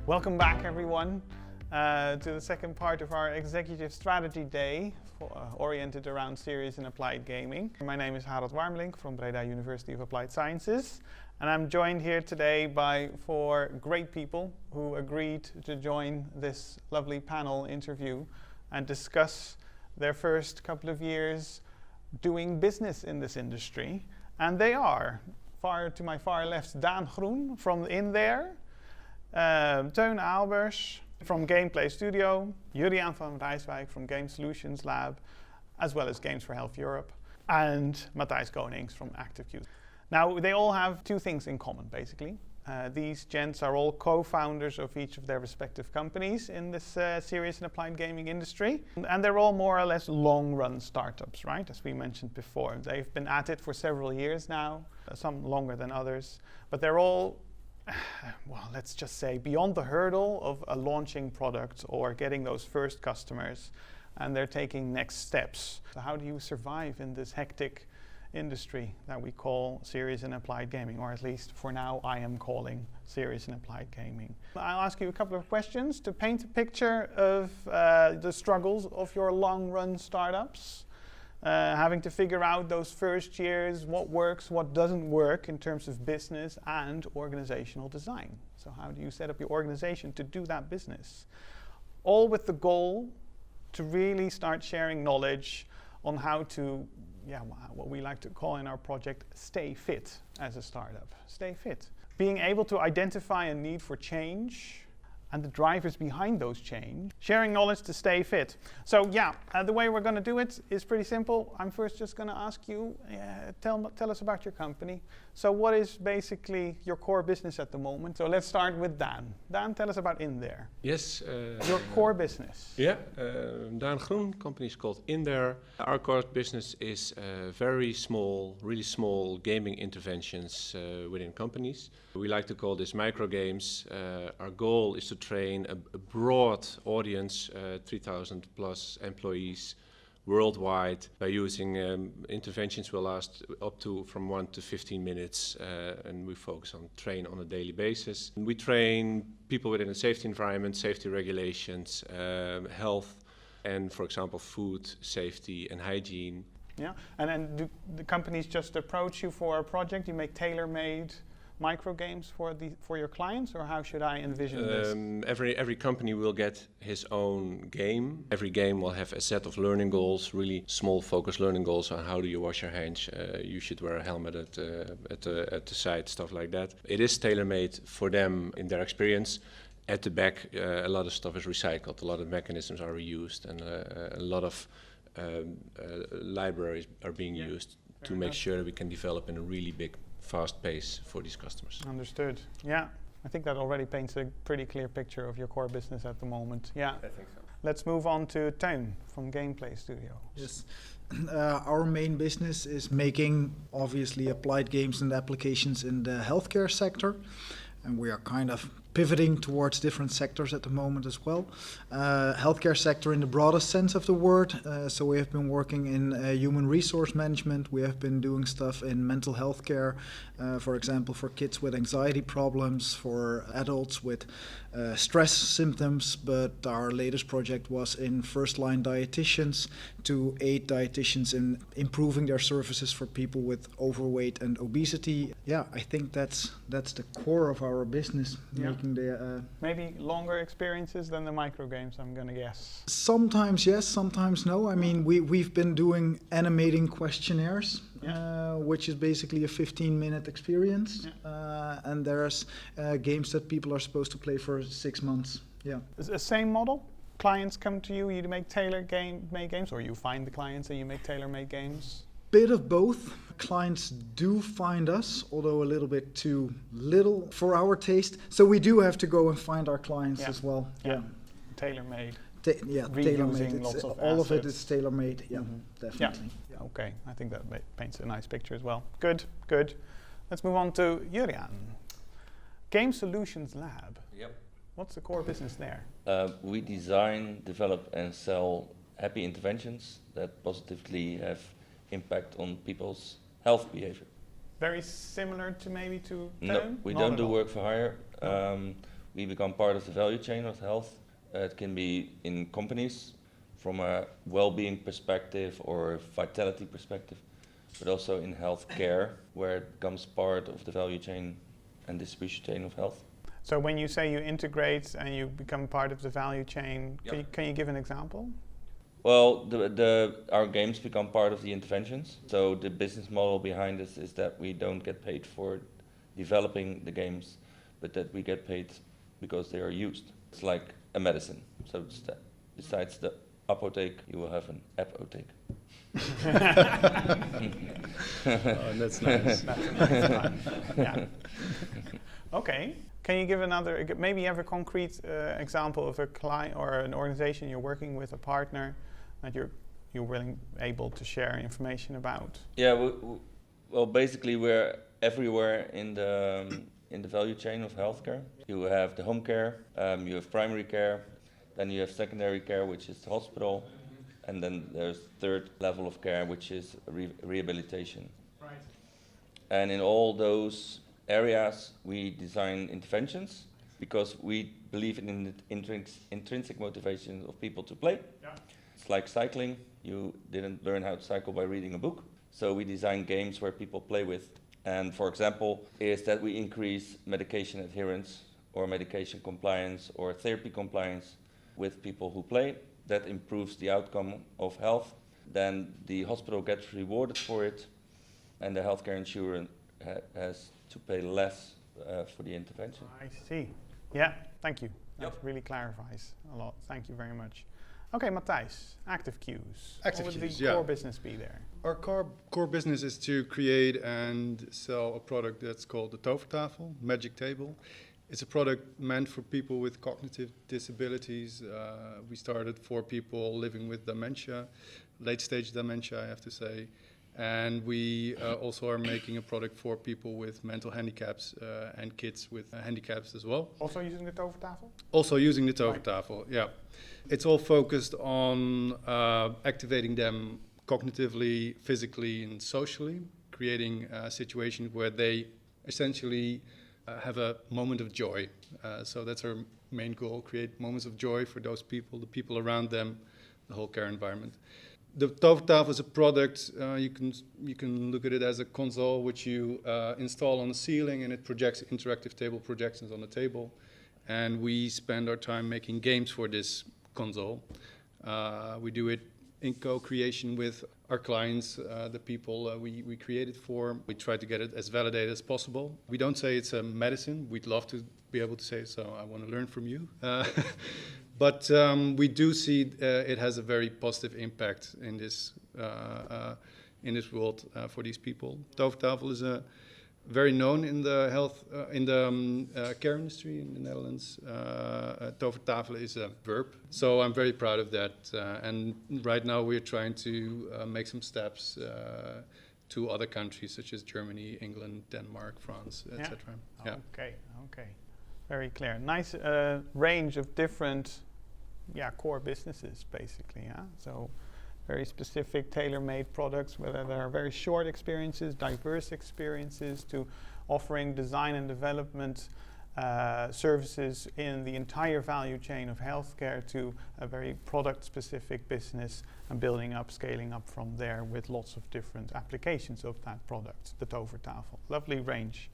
Welcome back, everyone, to the second part of our Executive Strategy Day oriented around serious and applied gaming. My name is Harold Warmelink from Breda University of Applied Sciences, and I'm joined here today by four great people who agreed to join this lovely panel interview and discuss their first couple of years doing business in this industry. And they are, to my far left, Daan Groen from InThere, Teun Aalbers from Gainplay Studio, Jurriaan from Rijswijk from Game Solutions Lab, as well as Games for Health Europe, and Mathijs Konings from ActiveQ. Now, they all have two things in common, basically. These gents are all co-founders of each of their respective companies in this serious and applied gaming industry. And they're all more or less long-run startups, right? As we mentioned before. They've been at it for several years now, some longer than others. But they're all, well, let's just say, beyond the hurdle of a launching product or getting those first customers. And they're taking next steps. So how do you survive in this hectic industry that we call serious and applied gaming, or at least for now I am calling serious and applied gaming? I'll ask you a couple of questions to paint a picture of the struggles of your long-run startups, having to figure out those first years, what works, what doesn't work in terms of business and organizational design. So how do you set up your organization to do that business? All with the goal to really start sharing knowledge on how to, what we like to call in our project, stay fit as a startup. Stay fit. Being able to identify a need for change and the drivers behind those change. Sharing knowledge to stay fit. So the way we're going to do it is pretty simple. I'm first just going to ask you, tell us about your company. So what is basically your core business at the moment? So let's start with Daan. Daan, tell us about InThere. Yes. Your core business. Yeah, Daan Groen, company is called InThere. Our core business is very small, really small gaming interventions within companies. We like to call this micro games. Our goal is to train a broad audience, 3,000 plus employees worldwide, by using interventions will last up to from 1 to 15 minutes, and we focus on train on a daily basis. We train people within a safety environment, safety regulations, health, and for example food safety and hygiene. Yeah, and then do the companies just approach you for a project? You make tailor-made micro games for your clients, or how should I envision this? Every company will get his own game. Every game will have a set of learning goals, really small focused learning goals on how do you wash your hands, you should wear a helmet at the side, stuff like that. It is tailor-made for them in their experience. At the back, a lot of stuff is recycled, a lot of mechanisms are reused, and a lot of libraries are being used to make sure that we can develop in a really big fast pace for these customers. Understood. Yeah, I think that already paints a pretty clear picture of your core business at the moment. Yeah, I think so. Let's move on to Teun from Gainplay Studio. Yes, our main business is making obviously applied games and applications in the healthcare sector, and we are kind of pivoting towards different sectors at the moment as well. Healthcare sector in the broadest sense of the word. So we have been working in human resource management. We have been doing stuff in mental health care, for example, for kids with anxiety problems, for adults with stress symptoms. But our latest project was in first-line dietitians to aid dietitians in improving their services for people with overweight and obesity. Yeah, I think that's the core of our business. Yeah. Maybe longer experiences than the micro games, I'm gonna guess. Sometimes yes, sometimes no. I mean, we've been doing animating questionnaires, which is basically a 15-minute experience, and there's games that people are supposed to play for 6 months. Yeah. Is it the same model? Clients come to you, you make tailor-made games, or you find the clients and you make tailor-made games? Bit of both. Clients do find us, although a little bit too little for our taste. So we do have to go and find our clients as well. Yeah, tailor-made. Tailor-made. Lots of all assets. of it is tailor-made. Yeah, definitely. Yeah. Okay, I think that paints a nice picture as well. Good. Let's move on to Jurriaan. Game Solutions Lab. Yep. What's the core business there? We design, develop, and sell happy interventions that positively have impact on people's health behavior. Very similar to maybe to Teun? No, we don't do work for hire. we become part of the value chain of health. It can be in companies from a well-being perspective or vitality perspective, but also in healthcare, where it becomes part of the value chain and distribution chain of health. So when you say you integrate and you become part of the value chain, can you give an example? Well, our games become part of the interventions. So the business model behind this is that we don't get paid for developing the games, but that we get paid because they are used. It's like a medicine. So it's that besides the apotheek, you will have an apotheek. Oh, that's nice. That's a nice one. Yeah. Okay. Can you give maybe you have a concrete example of a client or an organization you're working with, a partner that you're able to share information about? Yeah. Well, basically, we're everywhere in the value chain of healthcare. You have the home care, you have primary care, then you have secondary care, which is the hospital, and then there's third level of care, which is rehabilitation. Right. And in all those areas, we design interventions because we believe in the intrinsic motivation of people to play. Yeah. It's like cycling. You didn't learn how to cycle by reading a book. So we design games where people play with. And for example, is that we increase medication adherence or medication compliance or therapy compliance with people who play. That improves the outcome of health. Then the hospital gets rewarded for it, and the healthcare insurer has to pay less for the intervention. I see. Yeah, thank you. That really clarifies a lot. Thank you very much. Okay, Mathijs, active queues. Active what would queues, the core business be there? Our core business is to create and sell a product that's called the Tovertafel, Magic Table. It's a product meant for people with cognitive disabilities. We started for people living with dementia, late stage dementia, I have to say. And we also are making a product for people with mental handicaps and kids with handicaps as well. Also using the Tovertafel? Also using the Tovertafel, yeah. It's all focused on activating them cognitively, physically, and socially, creating a situation where they essentially have a moment of joy. So that's our main goal, create moments of joy for those people, the people around them, the whole care environment. The Tovertafel is a product, you can look at it as a console which you install on the ceiling, and it projects interactive table projections on the table. And we spend our time making games for this console. We do it in co-creation with our clients, the people we create it for. We try to get it as validated as possible. We don't say it's a medicine. We'd love to be able to say, so I want to learn from you. But we do see it has a very positive impact in this world for these people. Tovertafel is very known in the health, care industry in the Netherlands. Tovertafel is a verb, so I'm very proud of that. And right now we're trying to make some steps to other countries such as Germany, England, Denmark, France, etc. Yeah. Okay. Very clear. Nice range of different core businesses, basically. Yeah? So very specific, tailor-made products, whether they are very short experiences, diverse experiences, to offering design and development services in the entire value chain of healthcare, to a very product-specific business and building up, scaling up from there with lots of different applications of that product, the Tovertafel. Lovely range.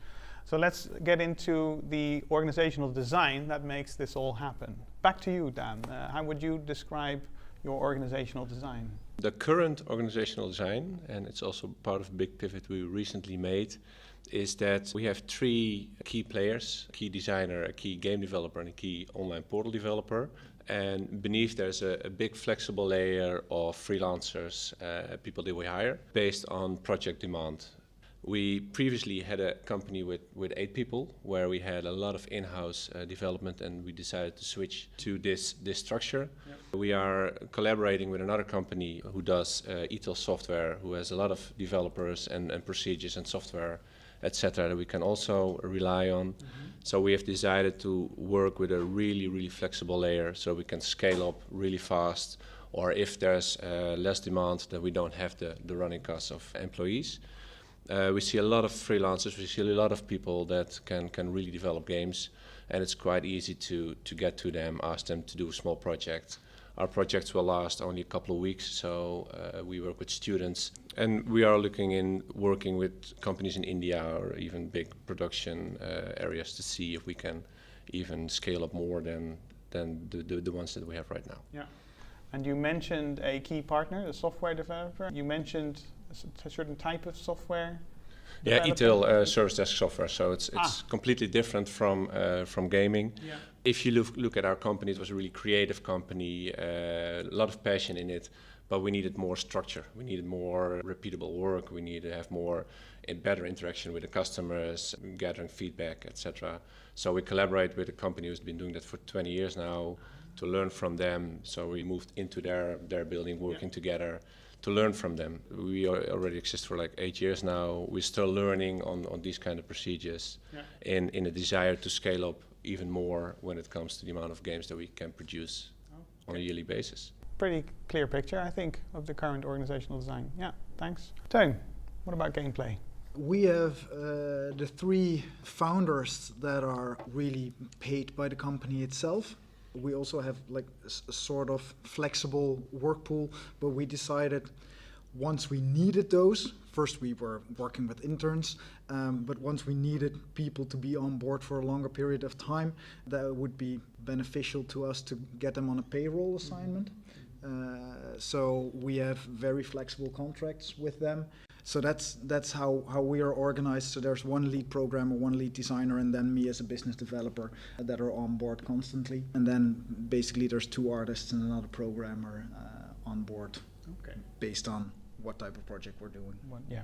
So let's get into the organizational design that makes this all happen. Back to you, Daan. How would you describe your organizational design? The current organizational design, and it's also part of a big pivot we recently made, is that we have three key players: a key designer, a key game developer, and a key online portal developer. And beneath there's a big flexible layer of freelancers, people that we hire, based on project demand. We previously had a company with 8 people, where we had a lot of in-house development, and we decided to switch to this structure. Yep. We are collaborating with another company who does ETL software, who has a lot of developers and procedures and software, etc., that we can also rely on. Mm-hmm. So we have decided to work with a really flexible layer, so we can scale up really fast, or if there's less demand, that we don't have the running costs of employees. We see a lot of freelancers, we see a lot of people that can really develop games, and it's quite easy to get to them, ask them to do a small project. Our projects will last only a couple of weeks, so we work with students, and we are working with companies in India or even big production areas to see if we can even scale up more than the ones that we have right now. Yeah. And you mentioned a key partner, a software developer. You mentioned a certain type of software. Yeah, InThere service desk software. So it's completely different from gaming. Yeah. If you look at our company, it was a really creative company, a lot of passion in it, but we needed more structure. We needed more repeatable work. We needed to have more and better interaction with the customers, gathering feedback, etc. So we collaborate with a company who's been doing that for 20 years now to learn from them. So we moved into their building, working together to learn from them. We already exist for like 8 years now. We're still learning on these kind of procedures in a desire to scale up even more when it comes to the amount of games that we can produce on a yearly basis. Pretty clear picture, I think, of the current organizational design. Yeah, thanks. Teun, what about Gainplay? We have the 3 founders that are really paid by the company itself. We also have like a sort of flexible work pool, but we decided once we needed those, first we were working with interns, but once we needed people to be on board for a longer period of time, that would be beneficial to us to get them on a payroll assignment. So we have very flexible contracts with them. So that's how we are organized. So there's one lead programmer, one lead designer, and then me as a business developer that are on board constantly. And then basically there's 2 artists and another programmer on board, based on what type of project we're doing.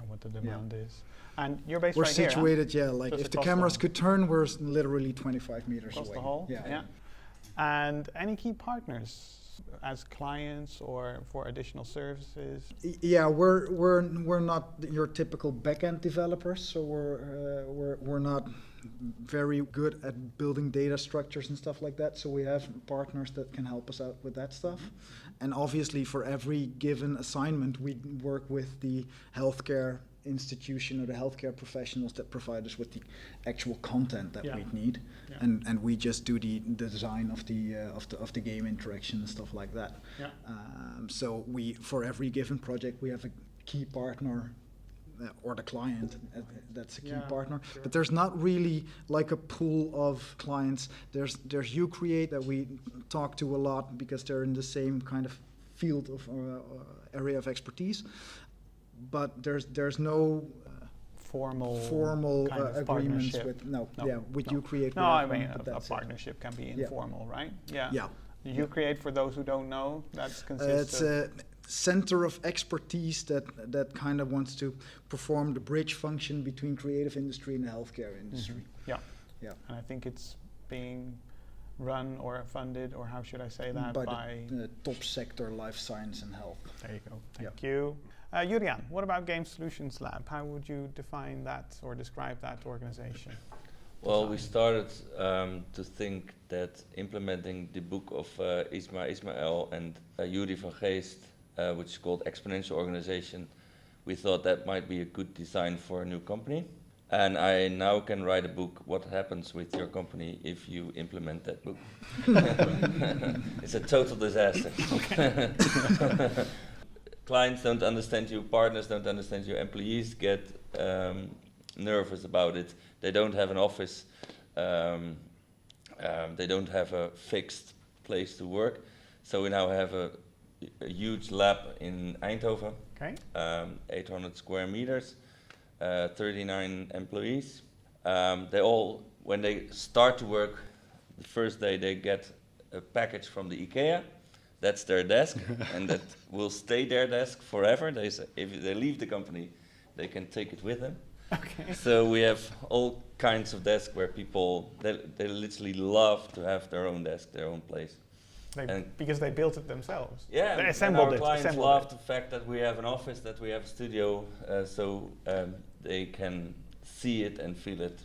What the demand is. And you're based we're right here, situated, huh? like Just if the across cameras could turn, we're literally 25 meters across away. the hall? Yeah. And any key partners as clients or for additional services? Yeah, we're not your typical back-end developers, so we're not very good at building data structures and stuff like that. So we have partners that can help us out with that stuff. And obviously, for every given assignment, we work with the healthcare institution or the healthcare professionals that provide us with the actual content that we need, and we just do the design of the game interaction and stuff like that. So we, for every given project, we have a key partner or the client that's a key partner. But there's not really like a pool of clients. There's Ucreate that we talk to a lot because they're in the same kind of field of area of expertise. But there's no formal kind of agreements with Ucreate. No, I mean a partnership can be informal, right? Yeah. Ucreate, for those who don't know, that consists of... It's a center of expertise that kind of wants to perform the bridge function between creative industry and the healthcare industry. Yeah. And I think it's being run or funded, or how should I say that, by the top sector, life science and health. There you go. Thank you. Jurriaan, what about Game Solutions Lab? How would you define that or describe that organization? Well, we started to think that implementing the book of Ismail and Yuri van Geest, which is called Exponential Organization, we thought that might be a good design for a new company. And I now can write a book, what happens with your company if you implement that book. It's a total disaster. Clients don't understand you, partners don't understand you, employees get nervous about it. They don't have an office, they don't have a fixed place to work. So we now have a huge lab in Eindhoven, 800 square meters, 39 employees. They all, when they start to work, the first day they get a package from the IKEA. That's their desk, and that will stay their desk forever. They say if they leave the company, they can take it with them. So we have all kinds of desks where people, they literally love to have their own desk, their own place. Because they built it themselves. Yeah, they assembled it. Clients love the fact that we have an office, that we have a studio, so they can see it and feel it.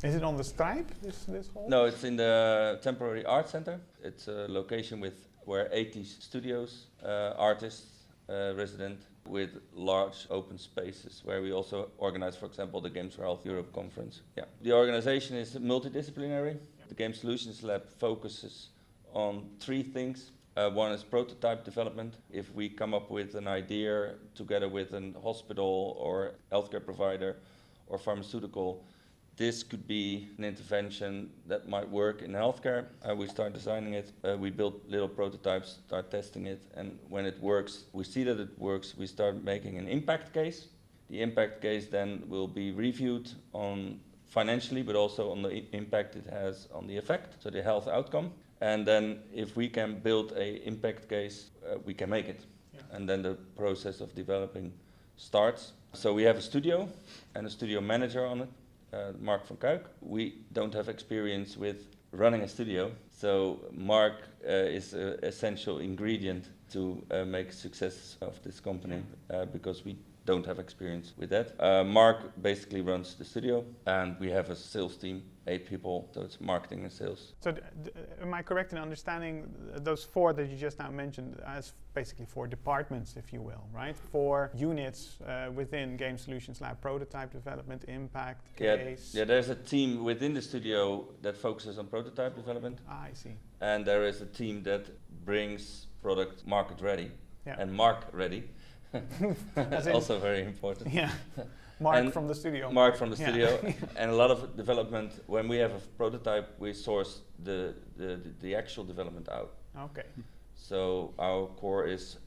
Is it on the Stripe, this hall? No, it's in the Temporary Art Center. It's a location where 80 studios, artists, resident. with large open spaces where we also organize, for example, the Games for Health Europe conference. Yeah. The organization is multidisciplinary. The Game Solutions Lab focuses on 3 things. One is prototype development. If we come up with an idea together with a hospital or healthcare provider or pharmaceutical, this could be an intervention that might work in healthcare. We start designing it. We build little prototypes, start testing it, and when it works, we see that it works, we start making an impact case. The impact case then will be reviewed on financially, but also on the impact it has on the effect, so the health outcome. And then if we can build an impact case, we can make it. Yeah. And then the process of developing starts. So we have a studio and a studio manager on it, Mark van Kuik. We don't have experience with running a studio, so Mark is an essential ingredient to make success of this company because we don't have experience with that. Mark basically runs the studio, and we have a sales team, 8 people, so it's marketing and sales. So am I correct in understanding those 4 that you just now mentioned as basically 4 departments, if you will, right? 4 units within Game Solutions Lab: prototype development, impact, case. Yeah, there's a team within the studio that focuses on prototype development. I see. And there is a team that brings product market ready and mark ready. That's also very important. Yeah, Mark from the studio. Mark from the studio, and a lot of development. When we have a prototype, we source the actual development out. Okay. So our core is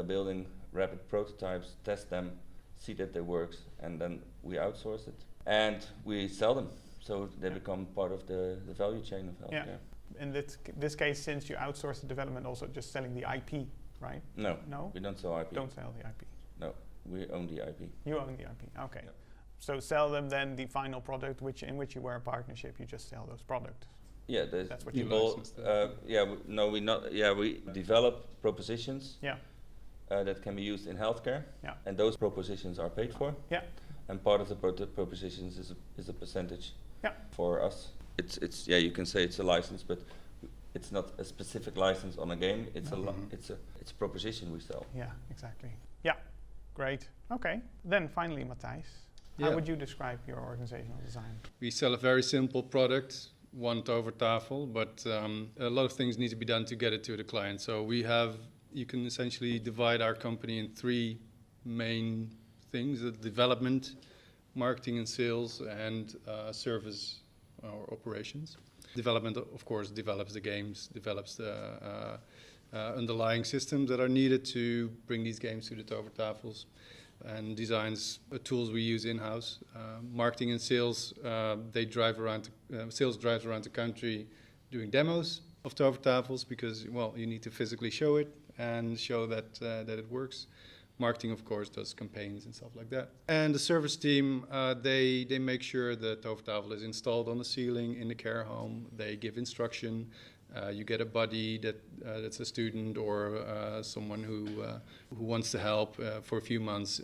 building rapid prototypes, test them, see that they works, and then we outsource it and we sell them. So they become part of the value chain of healthcare. Yeah. In this case, since you outsource the development, also just selling the IP. Right? No? We don't sell IP. Don't sell the IP. No, we own the IP. You own the IP, okay. Yeah. So sell them then the final product in which you were a partnership, you just sell those products. Yeah, that's what people, we develop propositions that can be used in healthcare, and those propositions are paid for. Yeah. And part of the propositions is a percentage for us. It's you can say it's a license, but it's not a specific license on a game. It's it's a proposition we sell. Yeah, exactly. Yeah, great. Okay. Then finally, Mathijs, how would you describe your organizational design? We sell a very simple product, one tovertafel, but a lot of things need to be done to get it to the client. So you can essentially divide our company in 3 main things: the development, marketing and sales, and service or operations. Development, of course, develops the games, develops the underlying systems that are needed to bring these games to the tovertafels, and designs tools we use in-house. Marketing and sales, sales drives around the country doing demos of tovertafels because, you need to physically show it and show that it works. Marketing, of course, does campaigns and stuff like that. And the service team, they make sure the tovertafel is installed on the ceiling in the care home. They give instruction. You get a buddy that's a student or someone who wants to help for a few months,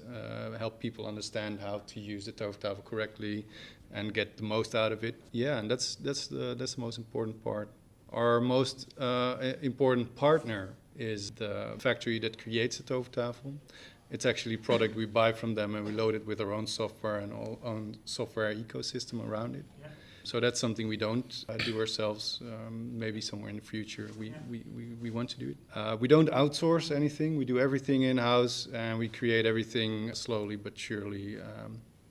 help people understand how to use the tovertafel correctly and get the most out of it. Yeah, and that's the most important part. Our most important partner is the factory that creates the tovertafel. It's actually a product we buy from them, and we load it with our own software and our own software ecosystem around it. Yeah. So that's something we don't do ourselves. Maybe somewhere in the future we want to do it. We don't outsource anything. We do everything in-house, and we create everything slowly but surely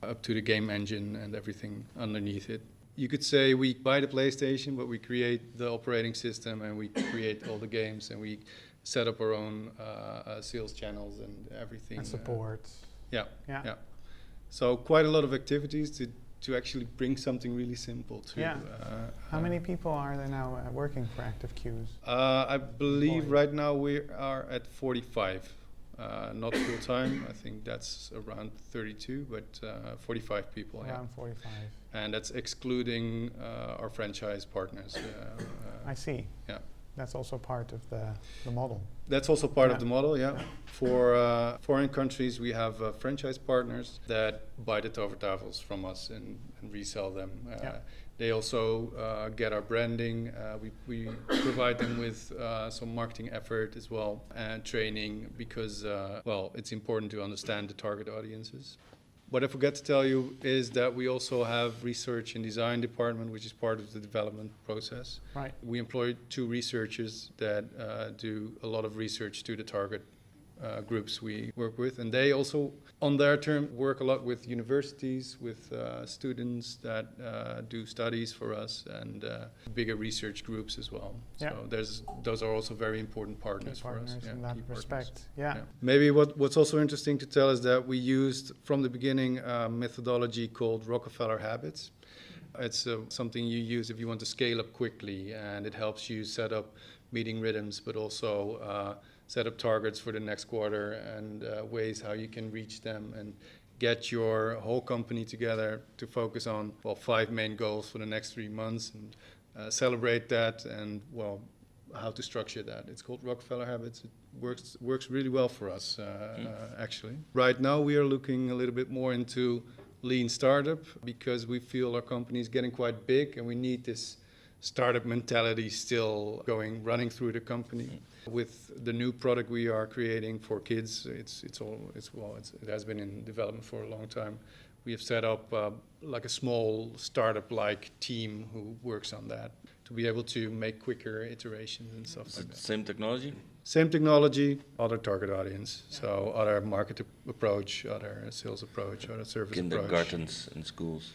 up to the game engine and everything underneath it. You could say we buy the PlayStation, but we create the operating system, and we create all the games, and we set up our own sales channels and everything. And support. Yeah. So quite a lot of activities to actually bring something really simple to. Yeah. How many people are there now working for Active Cues? I believe right now we are at 45. Not full time. I think that's around 32, but 45 people. Around 45. And that's excluding our franchise partners. I see. Yeah. That's also part of the model. That's also part Yeah. of the model, yeah. For foreign countries, we have franchise partners that buy the Tovertafels from us and resell them. Yeah. They also get our branding. We provide them with some marketing effort as well and training because, it's important to understand the target audiences. What I forgot to tell you is that we also have research and design department, which is part of the development process. Right. We employ 2 researchers that do a lot of research to the target groups we work with, and they also, on their term, work a lot with universities, with students that do studies for us, and bigger research groups as well. Yeah. So those are also very important partners for us. Partners Yeah, in that key partners. respect. Yeah. Maybe what's also interesting to tell is that we used from the beginning a methodology called Rockefeller Habits. It's something you use if you want to scale up quickly, and it helps you set up meeting rhythms, but also set up targets for the next quarter and ways how you can reach them and get your whole company together to focus on 5 main goals for the next 3 months and celebrate that and how to structure that. It's called Rockefeller Habits. It works really well for us actually. Right now we are looking a little bit more into lean startup because we feel our company is getting quite big and we need this startup mentality still running through the company. With the new product we are creating for kids, it has been in development for a long time. We have set up like a small startup-like team who works on that to be able to make quicker iterations and stuff like that. Same technology? Same technology, other target audience. So other market approach, other sales approach, other service approach. Kindergartens and schools.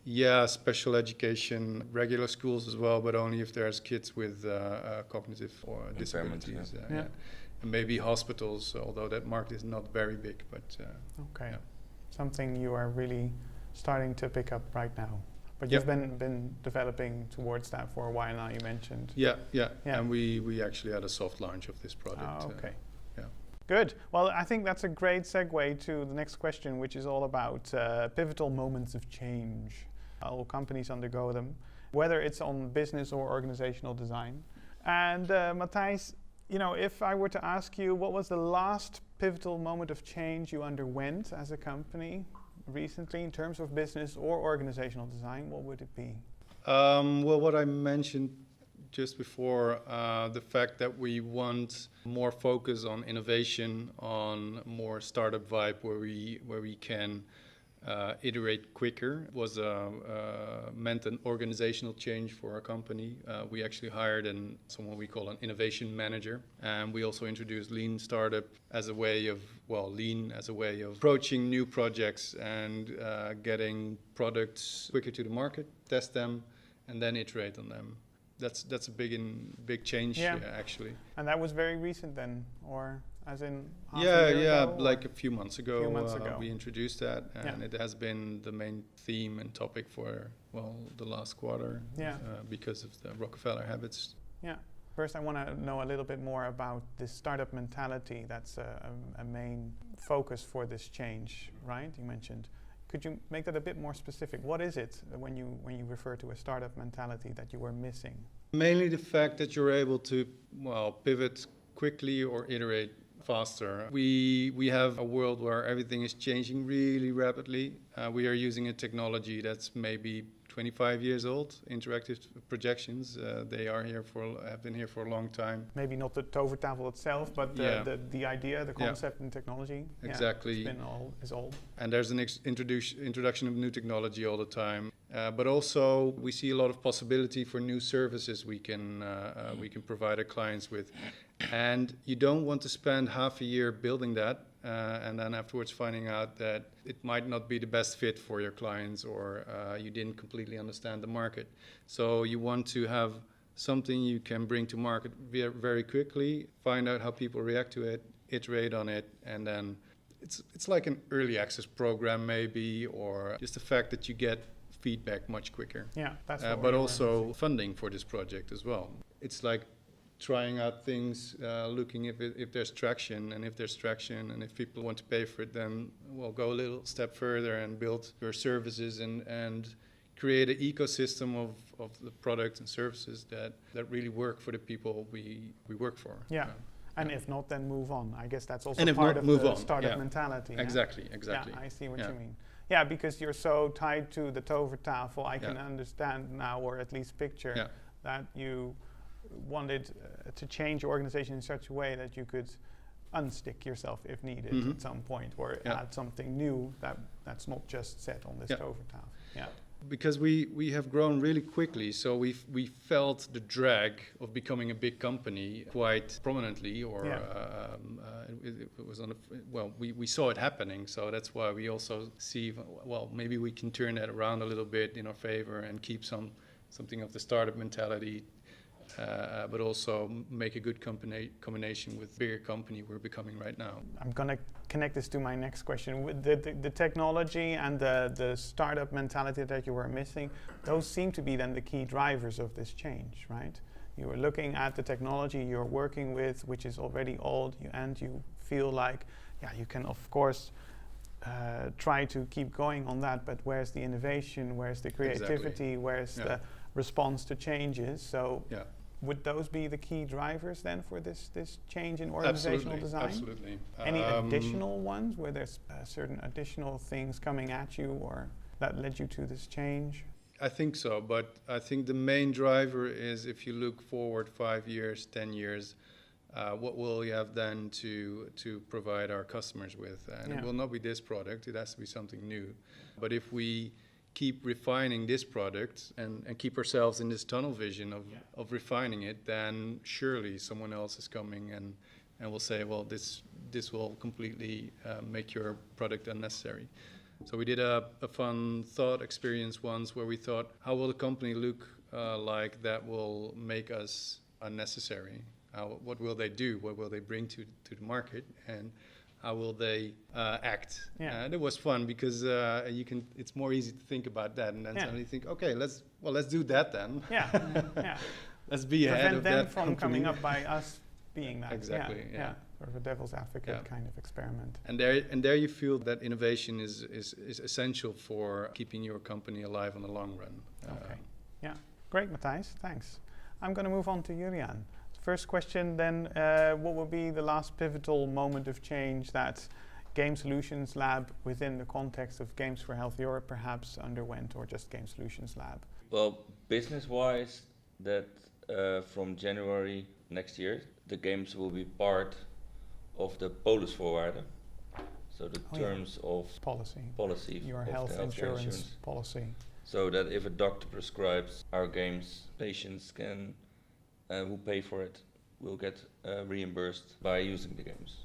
Yeah, special education, regular schools as well, but only if there's kids with cognitive or disabilities. Yeah. And maybe hospitals, although that market is not very big, but Okay. Yeah. Something you are really starting to pick up right now. But you've been developing towards that for a while now, you mentioned. Yeah. Yeah. And we actually had a soft launch of this product. Oh, okay. Yeah. Good. Well, I think that's a great segue to the next question, which is all about pivotal moments of change. All companies undergo them, whether it's on business or organizational design. And Mathijs, if I were to ask you, what was the last pivotal moment of change you underwent as a company recently in terms of business or organizational design, what would it be? What I mentioned just before, the fact that we want more focus on innovation, on more startup vibe where we can iterate quicker was meant an organizational change for our company. We actually hired someone we call an innovation manager, and we also introduced lean startup as a way of approaching new projects and getting products quicker to the market, test them, and then iterate on them. That's a big change actually. And that was very recent then, or as in half a year ago, like a few months ago, we introduced that, and it has been the main theme and topic for the last quarter because of the Rockefeller Habits. Yeah. First, I want to know a little bit more about this startup mentality. That's a main focus for this change, right? You mentioned. Could you make that a bit more specific? What is it when you refer to a startup mentality that you were missing? Mainly the fact that you're able to pivot quickly or iterate faster. We have a world where everything is changing really rapidly. We are using a technology that's maybe 25 years old, interactive projections. They have been here for a long time. Maybe not the Tovertafel itself, but the idea, the concept and technology. Exactly. It's old. And there's an introduction of new technology all the time. But also we see a lot of possibility for new services we can provide our clients with. And you don't want to spend half a year building that and then afterwards finding out that it might not be the best fit for your clients or you didn't completely understand the market. So you want to have something you can bring to market very quickly, find out how people react to it, iterate on it, and then it's like an early access program maybe, or just the fact that you get feedback much quicker. Yeah, that's but also funding for this project as well. It's like trying out things, looking if there's traction, and if there's traction and if people want to pay for it, then we'll go a little step further and build your services and create an ecosystem of the products and services that really work for the people we work for. Yeah. And if not, then move on. I guess that's also And if part not, of move the on. startup Yeah. mentality. Yeah? Exactly. Yeah, I see what you mean. Yeah, because you're so tied to the tovertafel, I can understand now, or at least picture, that you wanted to change your organization in such a way that you could unstick yourself if needed at some point, or add something new that's not just set on this tovertafel. Yeah. Because we have grown really quickly, so we felt the drag of becoming a big company quite prominently, or it was on we saw it happening, so that's why we also see, well, maybe we can turn that around a little bit in our favor and keep something of the startup mentality, but also make a good combination with bigger company we're becoming right now. I'm going to connect this to my next question. With the technology and the startup mentality that you were missing, those seem to be then the key drivers of this change, right? You were looking at the technology you're working with, which is already old, and you feel like, you can of course try to keep going on that, but where's the innovation, where's the creativity, where's the response to changes? So would those be the key drivers then for this change in organizational design? Absolutely. Any additional ones? Were there certain additional things coming at you or that led you to this change? I think so, but I think the main driver is, if you look forward 5 years, 10 years, what will we have then to provide our customers with? And it will not be this product, it has to be something new. But if we keep refining this product and keep ourselves in this tunnel vision of refining it, then surely someone else is coming and will say, well, this will completely make your product unnecessary. So we did a fun thought experience once where we thought, how will the company look like that will make us unnecessary? What will they do? What will they bring to the market? And how will they act? And it was fun because it's more easy to think about that and then suddenly think, okay, let's do that then. Let's be ahead of that. Prevent them from coming up by us being that. Exactly. Sort of a devil's advocate kind of experiment. And there you feel that innovation is essential for keeping your company alive in the long run. Okay. Great, Mathijs. Thanks. I'm going to move on to Jurriaan. First question then, what will be the last pivotal moment of change that Game Solutions Lab, within the context of Games for Health Europe, perhaps underwent, or just Game Solutions Lab? Well, business-wise, that from January next year, the games will be part of the Polisvoorwaarden. So the terms of policy your of health the insurance policy. So that if a doctor prescribes our games, patients can who pay for it will get reimbursed by using the games.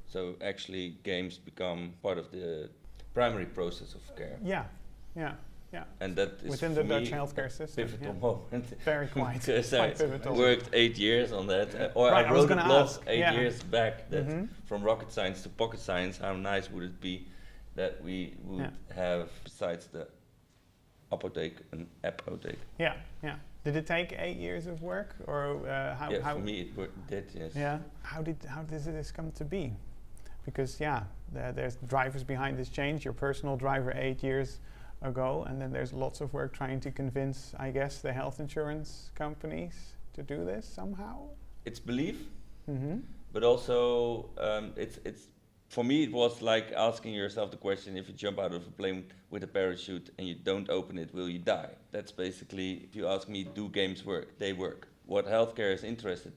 So actually games become part of the primary process of care. And that is within the Dutch healthcare system. Pivotal moment. Very quite. Because quite I pivotal. worked 8 years on that. Or Right, I wrote a blog ask. 8 years back that from rocket science to pocket science, how nice would it be that we would have, besides the apotheek, an apotheek. Did it take 8 years of work, or how? For me it did, yes. How did this come to be? Because there's drivers behind this change. Your personal driver 8 years ago, and then there's lots of work trying to convince, I guess, the health insurance companies to do this somehow. It's belief, but also it's for me it was like asking yourself the question: if you jump out of a plane with a parachute and you don't open it, will you die? That's basically, if you ask me, do games work? They work. What healthcare is interested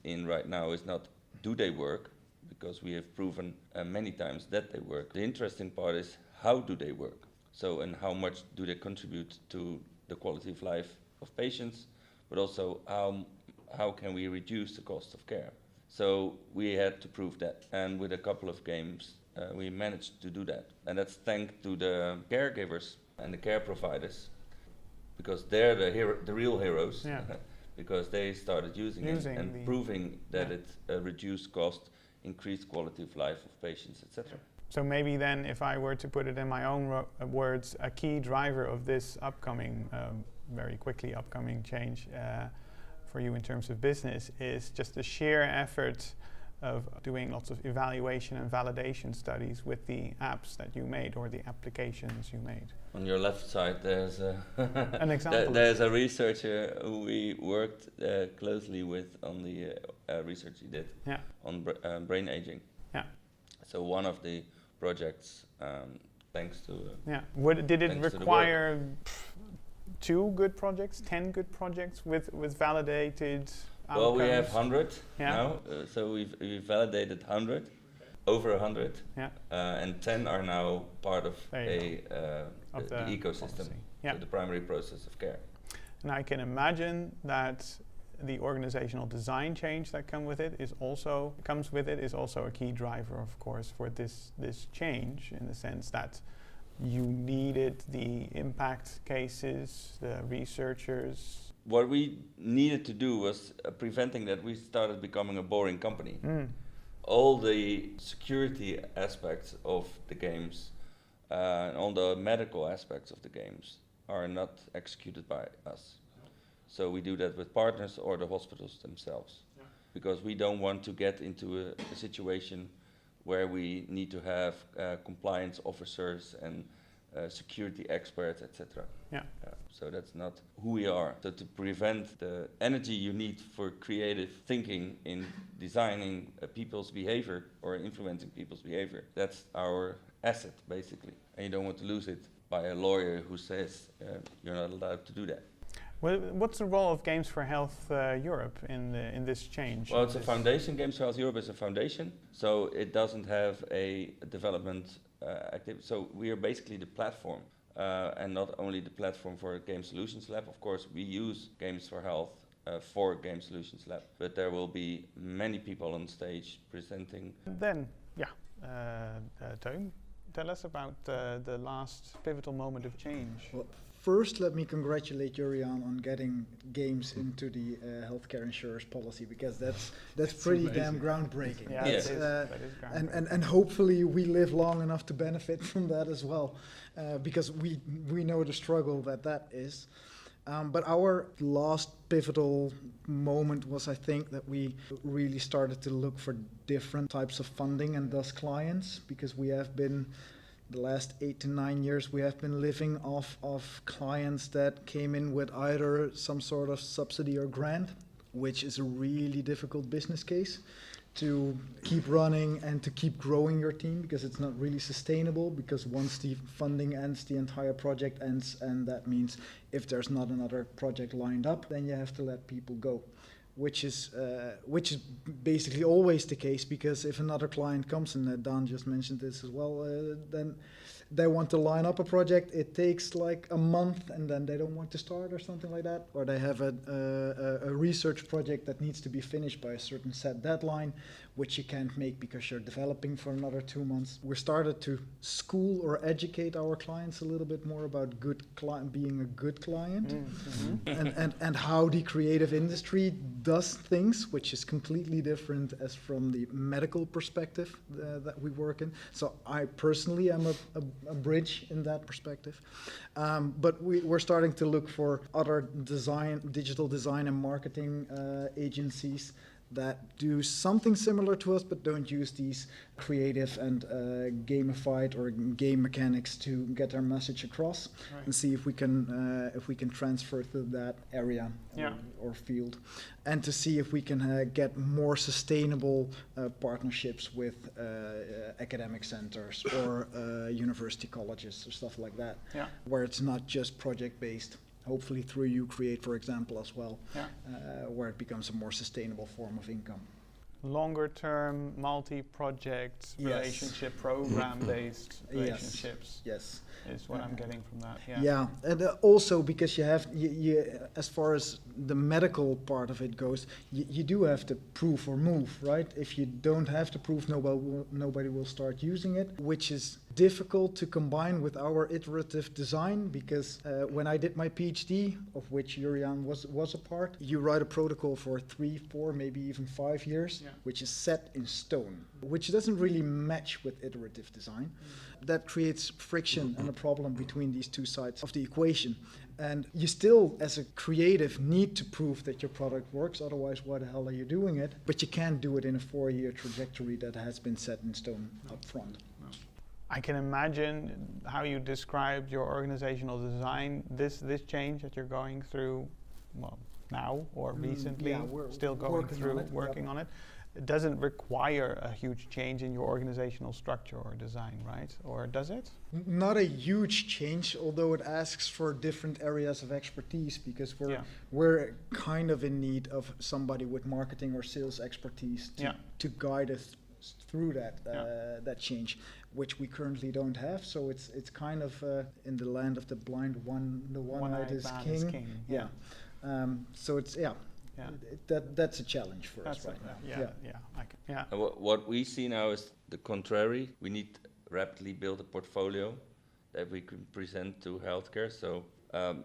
in right now is not do they work, because we have proven many times that they work. The interesting part is how do they work? So, and how much do they contribute to the quality of life of patients, but also how can we reduce the cost of care? So we had to prove that, and with a couple of games we managed to do that. And that's thanks to the caregivers and the care providers, because they're the real heroes, because they started using it and proving that it reduced cost, increased quality of life of patients, etc. So maybe then, if I were to put it in my own words, a key driver of this upcoming, very quickly upcoming change for you in terms of business is just the sheer effort of doing lots of evaluation and validation studies with the apps that you made or the applications you made. On your left side, there's An example. there's a researcher who we worked closely with on the research he did on brain aging. Yeah. So one of the projects, thanks to Did it require 2 good projects, 10 good projects with validated outcomes? Well, we have 100 now, so we've validated 100, over 100, and 10 are now part of the ecosystem, so the primary process of care. And I can imagine that the organizational design change that comes with it is also a key driver, of course, for this change, in the sense that you needed the impact cases, the researchers. What we needed to do was preventing that we started becoming a boring company. All the security aspects of the games and all the medical aspects of the games are not executed by us. So we do that with partners or the hospitals themselves, because we don't want to get into a situation where we need to have compliance officers and security experts, etc. So that's not who we are. So to prevent the energy you need for creative thinking in designing people's behavior or influencing people's behavior, that's our asset, basically. And you don't want to lose it by a lawyer who says you're not allowed to do that. Well, what's the role of Games for Health Europe in this change? Well, it's a foundation. Games for Health Europe is a foundation, so it doesn't have a development activity. So we are basically the platform, and not only the platform for Game Solutions Lab. Of course, we use Games for Health for Game Solutions Lab, but there will be many people on stage presenting. Then, Teun, tell us about the last pivotal moment of change. Well, first, let me congratulate Jurriaan on getting games into the healthcare insurance policy, because that's pretty damn groundbreaking. Yeah, that is groundbreaking. And hopefully we live long enough to benefit from that as well, because we know the struggle that is. But our last pivotal moment was, I think, that we really started to look for different types of funding and thus clients, because we have been, the last 8 to 9 years, we have been living off of clients that came in with either some sort of subsidy or grant, which is a really difficult business case to keep running and to keep growing your team, because it's not really sustainable, because once the funding ends, the entire project ends, and that means if there's not another project lined up, then you have to let people go. Which is basically always the case, because if another client comes, and Daan just mentioned this as well, then they want to line up a project, it takes like a month, and then they don't want to start or something like that, or they have a research project that needs to be finished by a certain set deadline, which you can't make because you're developing for another 2 months. We started to school or educate our clients a little bit more about being a good client, and how the creative industry does things, which is completely different as from the medical perspective that we work in. So I personally am a bridge in that perspective. But we're starting to look for other digital design and marketing agencies that do something similar to us, but don't use these creative and gamified or game mechanics to get our message across, and see if we can transfer to that area or field, and to see if we can get more sustainable partnerships with academic centers or university colleges or stuff like that, where it's not just project based. Hopefully through you create, for example, as well, where it becomes a more sustainable form of income. Longer term, multi-project relationship, program-based relationships. Yes. Is what I'm getting from that. Yeah, and also because you have, as far as the medical part of it goes, you do have to prove or move, right? If you don't have to prove, nobody will start using it, which is difficult to combine with our iterative design because when I did my PhD, of which Jurriaan was a part, you write a protocol for 3, 4, maybe even 5 years, which is set in stone, which doesn't really match with iterative design. That creates friction and a problem between these two sides of the equation. And you still, as a creative, need to prove that your product works, otherwise why the hell are you doing it? But you can't do it in a 4-year trajectory that has been set in stone up front. I can imagine how you described your organizational design, this change that you're going through, well, now or recently, we're still going through, working on it. It doesn't require a huge change in your organizational structure or design, right? Or does it? Not a huge change, although it asks for different areas of expertise because we're kind of in need of somebody with marketing or sales expertise to guide us through that change, which we currently don't have. So it's kind of in the land of the blind, the one-eyed is king. Yeah. So it's that's a challenge for us right now. And what we see now is the contrary. We need to rapidly build a portfolio that we can present to healthcare. So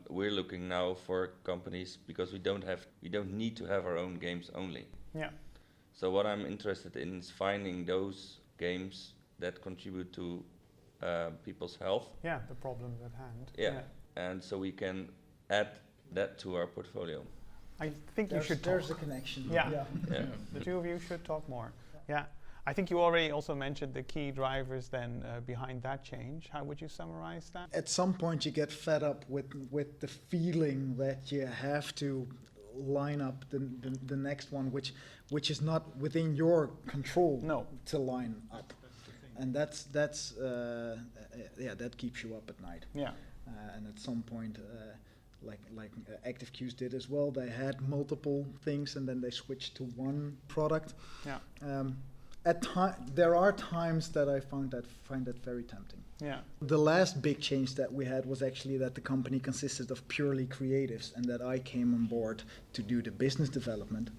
we're looking now for companies because we don't need to have our own games only. Yeah. So what I'm interested in is finding those games that contribute to people's health. Yeah, the problems at hand. Yeah. And so we can add that to our portfolio. I think you should There's talk. a connection. Yeah. The two of you should talk more. Yeah. I think you already also mentioned the key drivers then behind that change. How would you summarize that? At some point you get fed up with the feeling that you have to line up the next one, which is not within your control to line up. And that's that keeps you up at night. Yeah. And at some point, like Active Cues did as well, they had multiple things and then they switched to one product. Yeah. There are times that I find that very tempting. Yeah. The last big change that we had was actually that the company consisted of purely creatives and that I came on board to do the business development,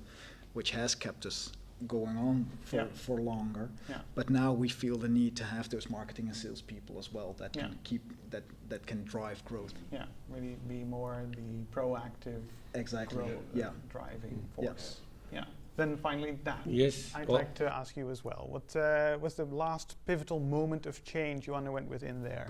which has kept us going on for longer. Yeah. But now we feel the need to have those marketing and sales people as well that can keep that can drive growth. Yeah, really be more the proactive driving force. Yeah. Then finally, Daan. Yes. I'd like to ask you as well. What was the last pivotal moment of change you underwent with InThere?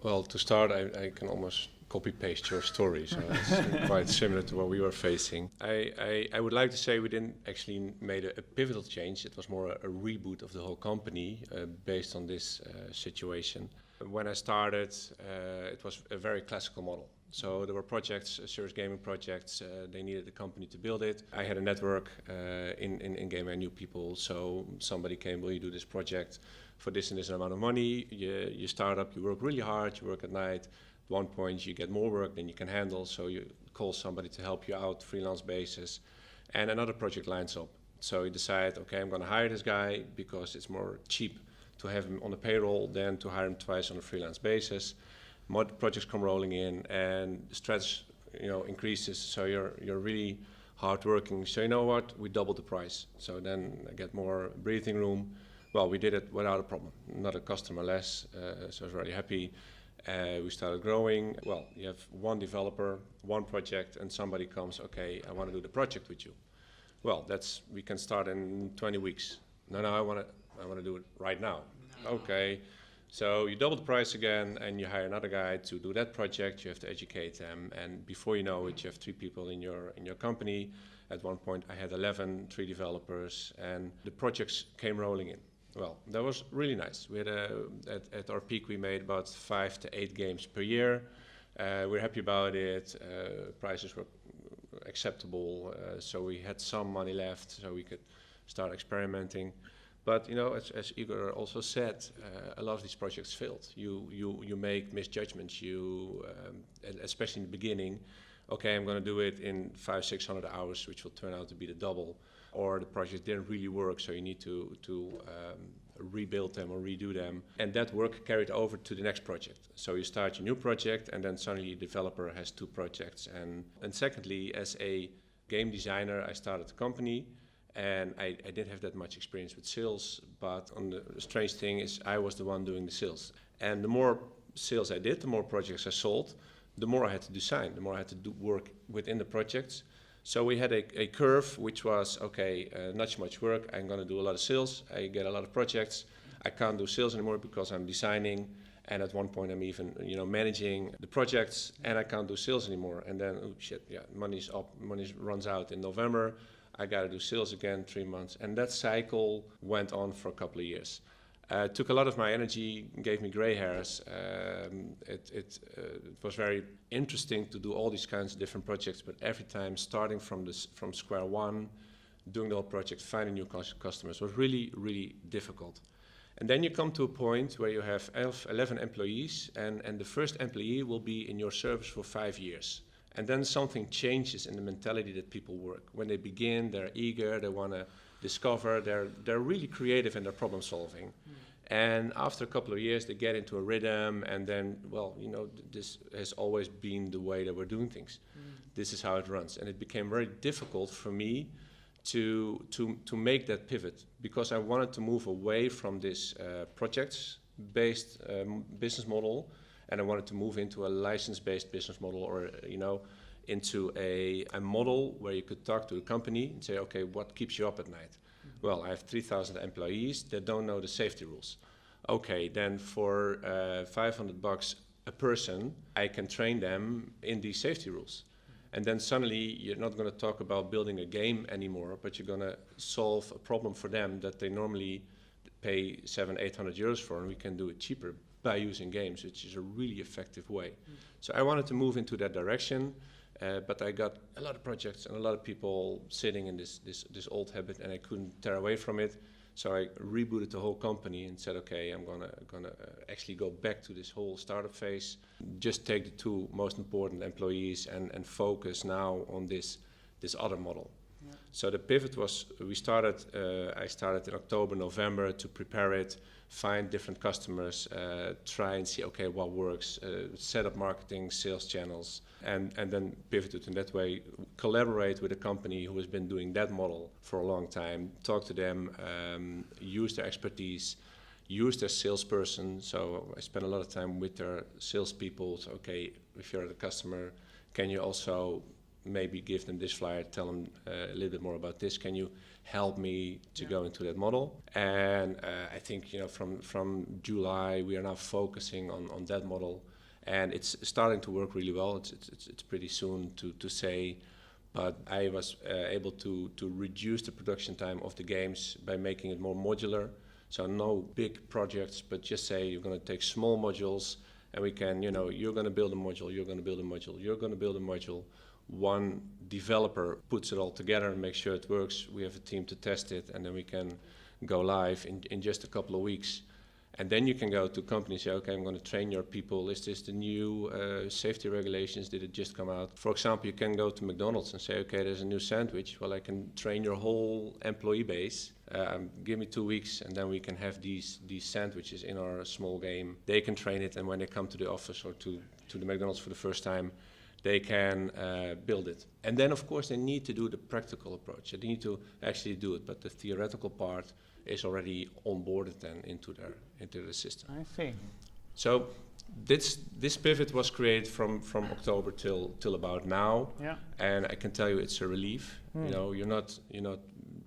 Well, to start, I can almost copy-paste your story, so it's quite similar to what we were facing. I would like to say we didn't actually made a pivotal change. It was more a reboot of the whole company based on this situation. When I started, it was a very classical model. So there were projects, serious gaming projects, they needed a company to build it. I had a network in game, I knew people, so somebody came, will you do this project for this and this amount of money? You start up, you work really hard, you work at night. At one point you get more work than you can handle, so you call somebody to help you out, freelance basis, and another project lines up. So you decide, okay, I'm gonna hire this guy because it's more cheap to have him on the payroll than to hire him twice on a freelance basis. More projects come rolling in and the stress, increases. So you're really hard working. So you know what? We doubled the price. So then I get more breathing room. Well, we did it without a problem. Not a customer less. So I was very happy. We started growing. Well, you have one developer, one project, and somebody comes. Okay, I want to do the project with you. Well, we can start in 20 weeks. No, I want to do it right now. Okay. So you double the price again and you hire another guy to do that project. You have to educate them, and before you know it, you have 3 people in your company. At one point I had 3 developers, and the projects came rolling in. Well, that was really nice. We had at our peak we made about 5 to 8 games per year. We're happy about it. Prices were acceptable, so we had some money left, so we could start experimenting. But as Igor also said, a lot of these projects failed. You make misjudgments. Especially in the beginning. Okay, I'm going to do it in 500-600 hours, which will turn out to be the double. Or the project didn't really work, so you need to rebuild them or redo them. And that work carried over to the next project. So you start your new project, and then suddenly the developer has 2 projects. And secondly, as a game designer, I started a company. And I didn't have that much experience with sales, but the strange thing is I was the one doing the sales. And the more sales I did, the more projects I sold, the more I had to design, the more I had to do work within the projects. So we had a curve which was, okay, not so much work, I'm going to do a lot of sales, I get a lot of projects, I can't do sales anymore because I'm designing, and at one point I'm even managing the projects, and I can't do sales anymore. And then, oh shit, yeah, money's up, money runs out in November, I got to do sales again, 3 months. And that cycle went on for a couple of years. It took a lot of my energy, gave me gray hairs. It was very interesting to do all these kinds of different projects, but every time starting from square one, doing the whole project, finding new customers was really, really difficult. And then you come to a point where you have 11 employees, and the first employee will be in your service for 5 years. And then something changes in the mentality that people work. When they begin, they're eager, they want to discover, they're really creative in their problem solving. And after a couple of years, they get into a rhythm, and then, well, this has always been the way that we're doing things. This is how it runs. And it became very difficult for me to make that pivot, because I wanted to move away from this projects-based business model, and I wanted to move into a license-based business model, or into a model where you could talk to a company and say, okay, what keeps you up at night? Well, I have 3,000 employees that don't know the safety rules. Okay, then for $500 a person, I can train them in these safety rules. And then suddenly you're not going to talk about building a game anymore, but you're going to solve a problem for them that they normally pay 700-800 euros for, and we can do it cheaper by using games, which is a really effective way. So I wanted to move into that direction, but I got a lot of projects and a lot of people sitting in this old habit, and I couldn't tear away from it. So I rebooted the whole company and said, okay, I'm gonna actually go back to this whole startup phase, just take the 2 most important employees and focus now on this other model. Yeah. So the pivot was, I started in October, November to prepare it, find different customers, try and see, okay, what works, set up marketing, sales channels, and then pivoted in that way, collaborate with a company who has been doing that model for a long time, talk to them, use their expertise, use their salesperson. So I spent a lot of time with their salespeople. So, okay, if you're the customer, can you also maybe give them this flyer, tell them a little bit more about this, can you help me to go into that model? And I think from July we are now focusing on that model, and it's starting to work really well. It's pretty soon to say, but I was able to reduce the production time of the games by making it more modular. So no big projects, but just say you're going to take small modules, and we can, you're going to build a module, you're going to build a module, you're going to build a module. One developer puts it all together and makes sure it works. We have a team to test it, and then we can go live in just a couple of weeks. And then you can go to companies and say, okay, I'm going to train your people. Is this the new safety regulations? Did it just come out? For example, you can go to McDonald's and say, okay, there's a new sandwich. Well, I can train your whole employee base. Give me 2 weeks, and then we can have these sandwiches in our small game. They can train it, and when they come to the office or to the McDonald's for the first time, they can build it. And then, of course, they need to do the practical approach. They need to actually do it, but the theoretical part is already onboarded then into the system. I see. So this pivot was created from October till about now, and I can tell you it's a relief. You're not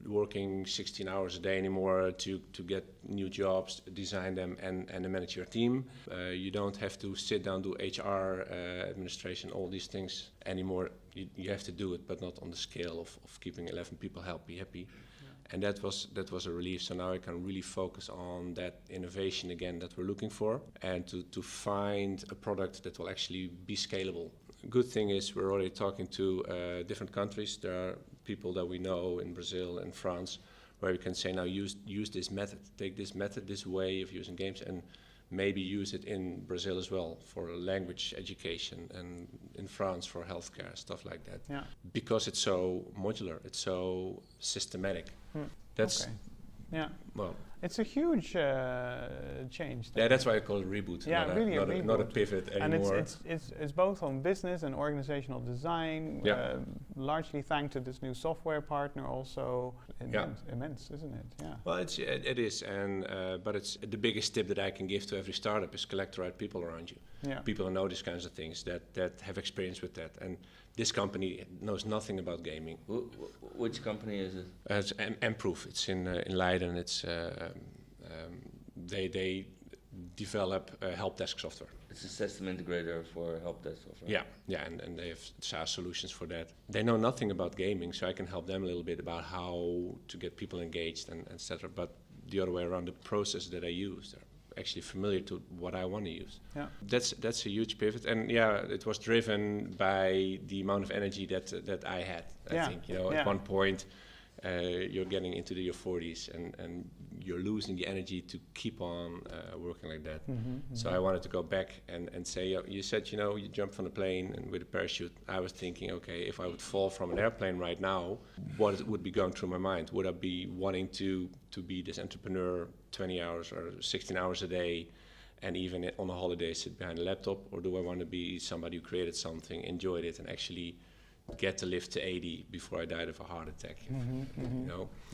working 16 hours a day anymore to get new jobs, design them, and manage your team. You don't have to sit down, do HR, administration, all these things anymore. You have to do it, but not on the scale of keeping 11 people happy. Yeah. And that was a relief. So now I can really focus on that innovation again that we're looking for, and to find a product that will actually be scalable. Good thing is we're already talking to different countries. There are people that we know in Brazil and France where we can say, now use this method, take this method, this way of using games, and maybe use it in Brazil as well for language education, and in France for healthcare, stuff like that. Yeah. Because it's so modular, it's so systematic. That's okay. Yeah. Well, it's a huge change. Yeah, that's why I call it a reboot. Yeah, not a pivot anymore. And it's both on business and organizational design. Yeah. largely thanks to this new software partner also immense, isn't it? Yeah. Well, it is, and but it's the biggest tip that I can give to every startup is collect the right people around you. Yeah. People who know these kinds of things that have experience with that. And this company knows nothing about gaming. Which company is it? It's Improve. It's in Leiden. It's they develop help desk software. It's a system integrator for help desk software. Yeah, and they have SaaS solutions for that. They know nothing about gaming, so I can help them a little bit about how to get people engaged and etc. But the other way around, the process that I use, they're actually familiar to what I want to use. Yeah. That's a huge pivot, and it was driven by the amount of energy that I had. I think at one point. You're getting into your 40s and you're losing the energy to keep on working like that. So I wanted to go back and say, you said, you jumped from the plane and with a parachute. I was thinking, okay, if I would fall from an airplane right now, what would be going through my mind? Would I be wanting to be this entrepreneur 20 hours or 16 hours a day and even on a holiday sit behind a laptop? Or do I want to be somebody who created something, enjoyed it, and actually get to live to 80 before I died of a heart attack?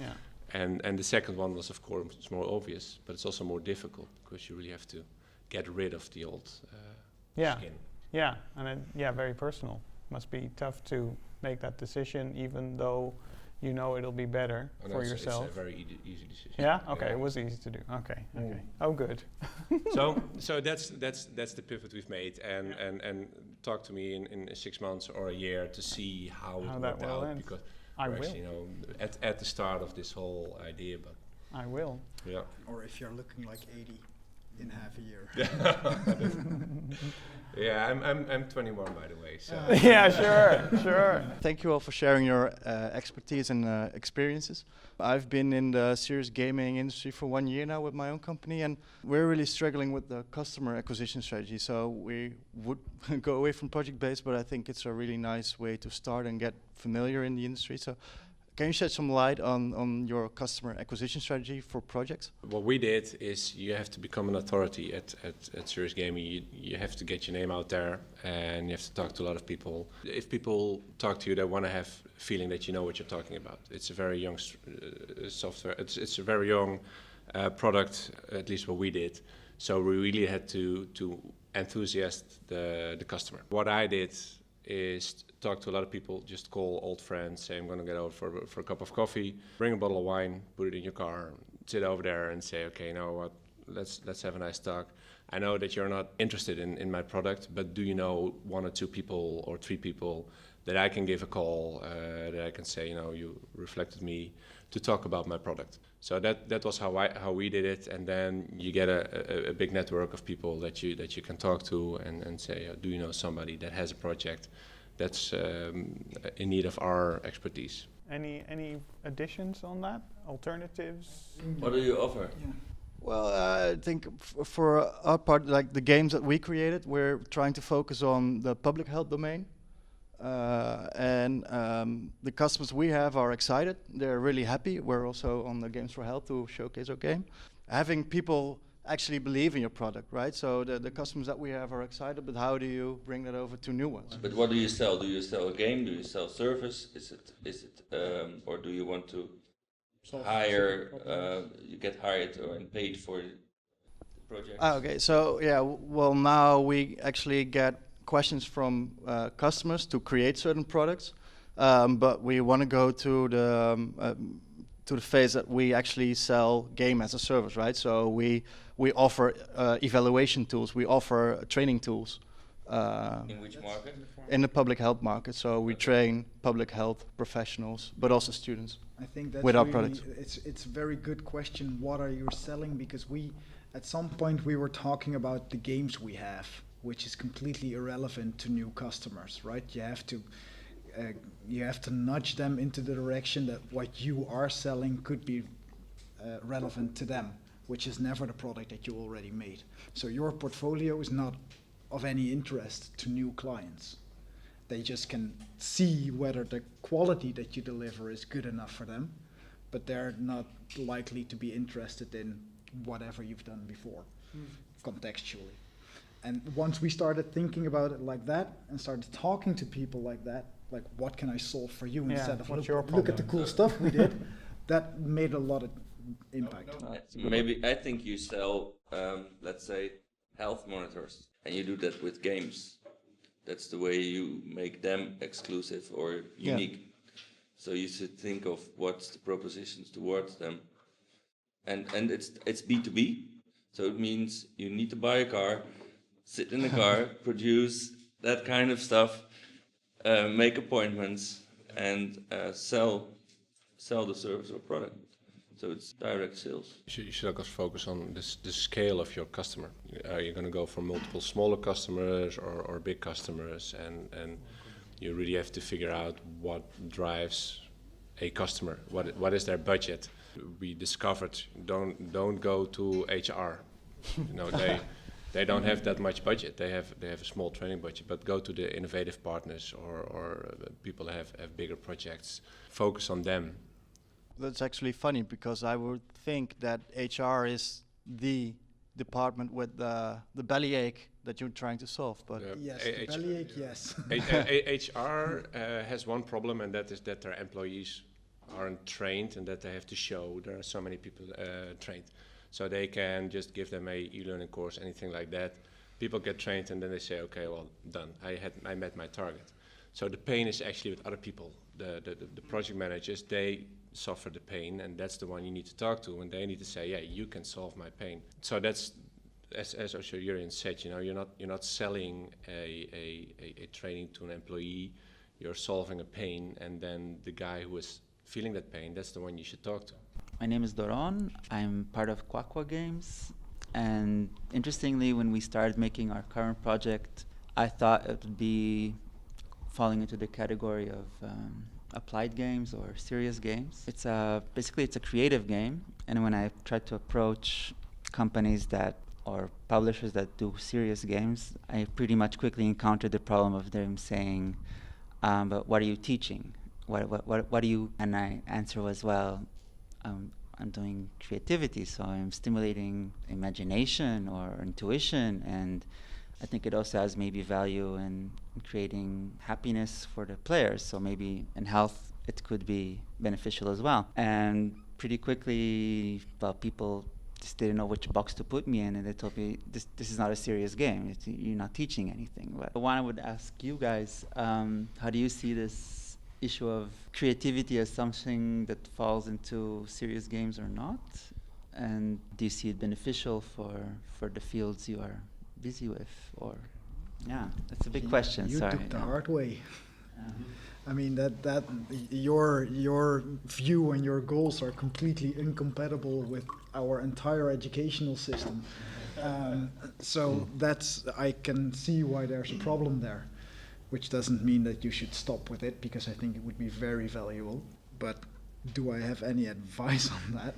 Yeah. And the second one was, of course, more obvious, but it's also more difficult because you really have to get rid of the old skin. Yeah, and very personal. Must be tough to make that decision, even though you know it'll be better for yourself. It's a very easy decision. Yeah. Okay. It was easy to do. Okay. Oh, good. so that's the pivot we've made, and talk to me in 6 months or a year to see how it worked out end. because I we're will. actually, at the start of this whole idea, but I will. yeah. Or if you're looking like 80 in half a year. Yeah, I'm 21 by the way. So Yeah, sure. Thank you all for sharing your expertise and experiences. I've been in the serious gaming industry for 1 year now with my own company, and we're really struggling with the customer acquisition strategy. So we would go away from project-based, but I think it's a really nice way to start and get familiar in the industry. So can you shed some light on your customer acquisition strategy for projects? what we did is you have to become an authority at serious gaming. You have to get your name out there and you have to talk to a lot of people. If people talk to you, they want to have a feeling that you know what you're talking about. It's a very young software. It's a very young product, at least what we did. So we really had to enthusiast the customer. What I did is talk to a lot of people, just call old friends, say I'm going to get over for a cup of coffee, bring a bottle of wine, put it in your car, sit over there and say, okay, you know what, let's have a nice talk. I know that you're not interested in my product, but do you know 1 or 2 people or 3 people that I can give a call, that I can say, you reflected me to talk about my product. So that was how we did it, and then you get a big network of people that you can talk to and say, do you know somebody that has a project that's in need of our expertise? Any additions on that? Alternatives? What do you offer? Yeah. Well, I think for our part, like the games that we created, we're trying to focus on the public health domain. And the customers we have are excited. They're really happy. We're also on the Games for Health to showcase our game. Having people actually believe in your product, right? So the customers that we have are excited, but how do you bring that over to new ones? But what do you sell? Do you sell a game? Do you sell service? Is it or do you want to hire? You get hired and paid for the project. Okay, so yeah, well now we actually get questions from customers to create certain products, but we want to go to the phase that we actually sell game as a service, right? So we offer evaluation tools, we offer training tools. In which market? In the public health market. So we train public health professionals, but also students. I think that's with our really, products. it's a very good question. What are you selling? Because at some point we were talking about the games we have, which is completely irrelevant to new customers, right? You have to nudge them into the direction that what you are selling could be relevant to them, which is never the product that you already made. So your portfolio is not of any interest to new clients. They just can see whether the quality that you deliver is good enough for them, but they're not likely to be interested in whatever you've done before, contextually. And once we started thinking about it like that and started talking to people like that, like what can I solve for you Yeah, instead of what's your look at the problem? cool stuff we did. That made a lot of impact. Maybe I think you sell, let's say, health monitors, and you do that with games. That's the way you make them exclusive or unique. So you should think of what's the propositions towards them, and it's B2B. So it means you need to buy a car, sit in a car, produce that kind of stuff, make appointments, and sell the service or product. So it's direct sales. You should of course focus on the scale of your customer. Are you going to go for multiple smaller customers or big customers? And you really have to figure out what drives a customer. What is their budget? We discovered don't go to HR. They don't have that much budget. They have a small training budget, but go to the innovative partners or people that have bigger projects. Focus on them. That's actually funny because I would think that HR is the department with the bellyache that you're trying to solve. But Yes, the bellyache, yes. HR has one problem, and that is that their employees aren't trained and that they have to show there are so many people trained. So they can just give them a e-learning course, anything like that. People get trained and then they say, okay, well, done. I met my target. So the pain is actually with other people. The project managers, they suffer the pain, and that's the one you need to talk to, and they need to say, yeah, you can solve my pain. So that's, as also Jurriaan said, you're not selling a training to an employee. You're solving a pain, and then the guy who is feeling that pain, that's the one you should talk to. My name is Daan. I'm part of Quaqua Games. And interestingly, when we started making our current project, I thought it would be falling into the category of applied games or serious games. It's basically a creative game. And when I tried to approach companies or publishers that do serious games, I pretty much quickly encountered the problem of them saying, but what are you teaching? What do you? And my answer was, well, I'm doing creativity, so I'm stimulating imagination or intuition, and I think it also has maybe value in creating happiness for the players. So maybe in health, it could be beneficial as well. And pretty quickly, well, people just didn't know which box to put me in, and they told me, this is not a serious game. You're not teaching anything. But the one I would ask you guys, how do you see this issue of creativity as something that falls into serious games or not? And do you see it beneficial for the fields you are busy with? Or that's a big question. You sorry. took the hard way. I mean that your view and your goals are completely incompatible with our entire educational system. So I can see why there's a problem there. Which doesn't mean that you should stop with it, because I think it would be very valuable. But do I have any advice on that?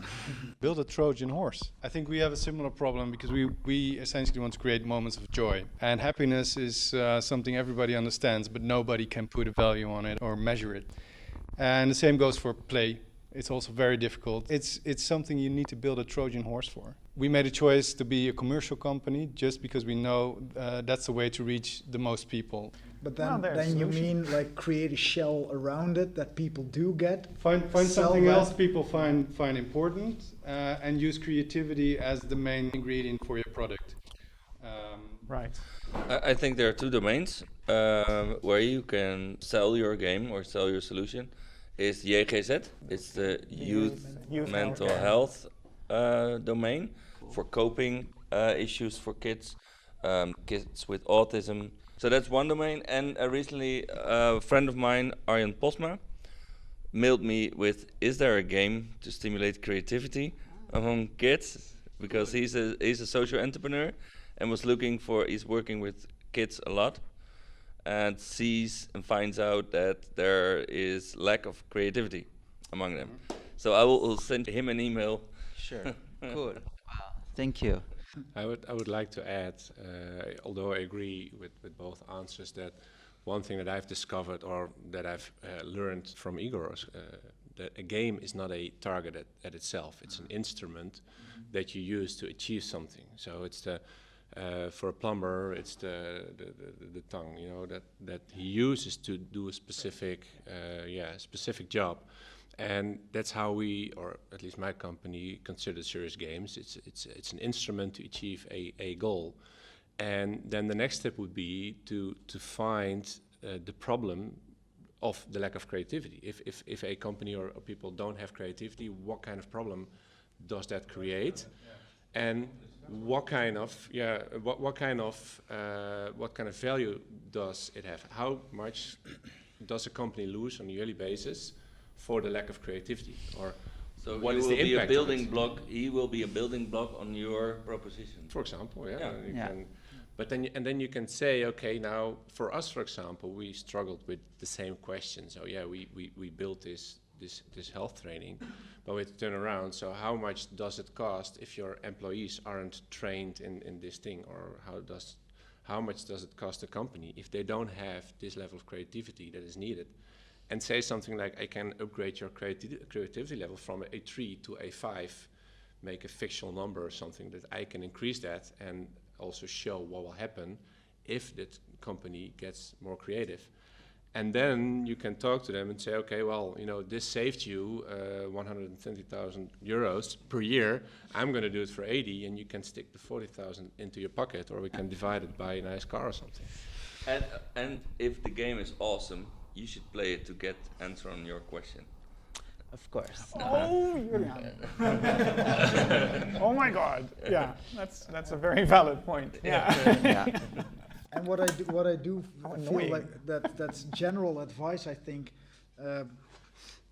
Build a Trojan horse. I think we have a similar problem because we essentially want to create moments of joy. And happiness is something everybody understands, but nobody can put a value on it or measure it. And the same goes for play. It's also very difficult. It's something you need to build a Trojan horse for. We made a choice to be a commercial company just because we know that's the way to reach the most people. But then you mean like create a shell around it that people do get? Find something else people find important and use creativity as the main ingredient for your product. Right. I think there are two domains where you can sell your game or sell your solution. Is JGZ, it's the youth mental health domain for coping issues for kids, kids with autism. So that's one domain. And recently a friend of mine, Arjen Posma, mailed me with, is there a game to stimulate creativity among kids? Because he's a social entrepreneur and he's working with kids a lot, and sees and finds out that there is lack of creativity among them. So I will send him an email. Sure. Cool. Wow. Thank you. I would like to add, although I agree with both answers, that one thing that I've discovered or that I've learned from Igor is that a game is not a target at itself. It's an instrument that you use to achieve something. So it's For a plumber, it's the tongue, you know, that he uses to do a specific job. And that's how we, or at least my company, considers serious games. It's an instrument to achieve a goal. And then the next step would be to find the problem of the lack of creativity. If a company or people don't have creativity, what kind of problem does that create? And what kind of value does it have? How much does a company lose on a yearly basis for the lack of creativity? Or so what he is will the be impact a building block. He will be a building block on your proposition. for example, Yeah. you can, but then you can say, okay, now for us, for example, we struggled with the same question. So yeah, we built this health training, but we had to turn around. So how much does it cost if your employees aren't trained in this thing, or how much does it cost the company if they don't have this level of creativity that is needed? And say something like, I can upgrade your creativity level from a 3 to a 5, make a fictional number or something that I can increase that, and also show what will happen if that company gets more creative. And then you can talk to them and say, okay, well, you know, this saved you 120,000 euros per year. I'm going to do it for 80, and you can stick the 40,000 into your pocket, or we can divide it by a nice car or something. And if the game is awesome, you should play it to get answer on your question. Of course. Oh, Jurriaan. Oh my God. Yeah, that's a very valid point. Yeah. Yeah. And what I do How feel annoying. like that's general advice. I think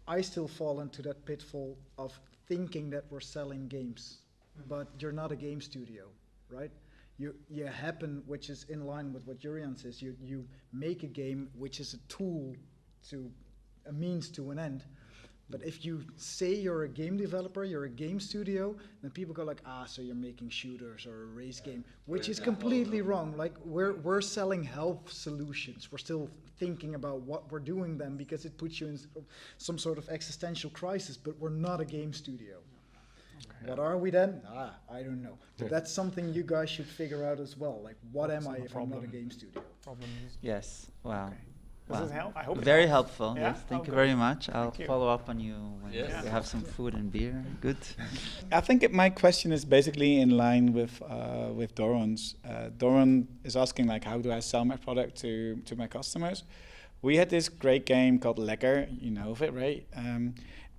I still fall into that pitfall of thinking that we're selling games, but you're not a game studio, right? You happen, which is in line with what Jurriaan says. You make a game which is a tool to a means to an end. But if you say you're a game developer, you're a game studio, then people go like, so you're making shooters or a race game, which is completely wrong. Like we're selling health solutions. We're still thinking about what we're doing then, because it puts you in some sort of existential crisis, but we're not a game studio. Okay. What are we then? I don't know. But that's something you guys should figure out as well. Like, what am I if I'm not a game studio? Yes. Wow. Okay. Does this help? I hope it Very helps. helpful. Yeah? Yes. Thank you Okay. very much. I'll you. follow up on you when Yes. we have some food and beer. Good. I think my question is basically in line with Doran's. Doran is asking, like, how do I sell my product to my customers? We had this great game called Lekker, you know of it, right?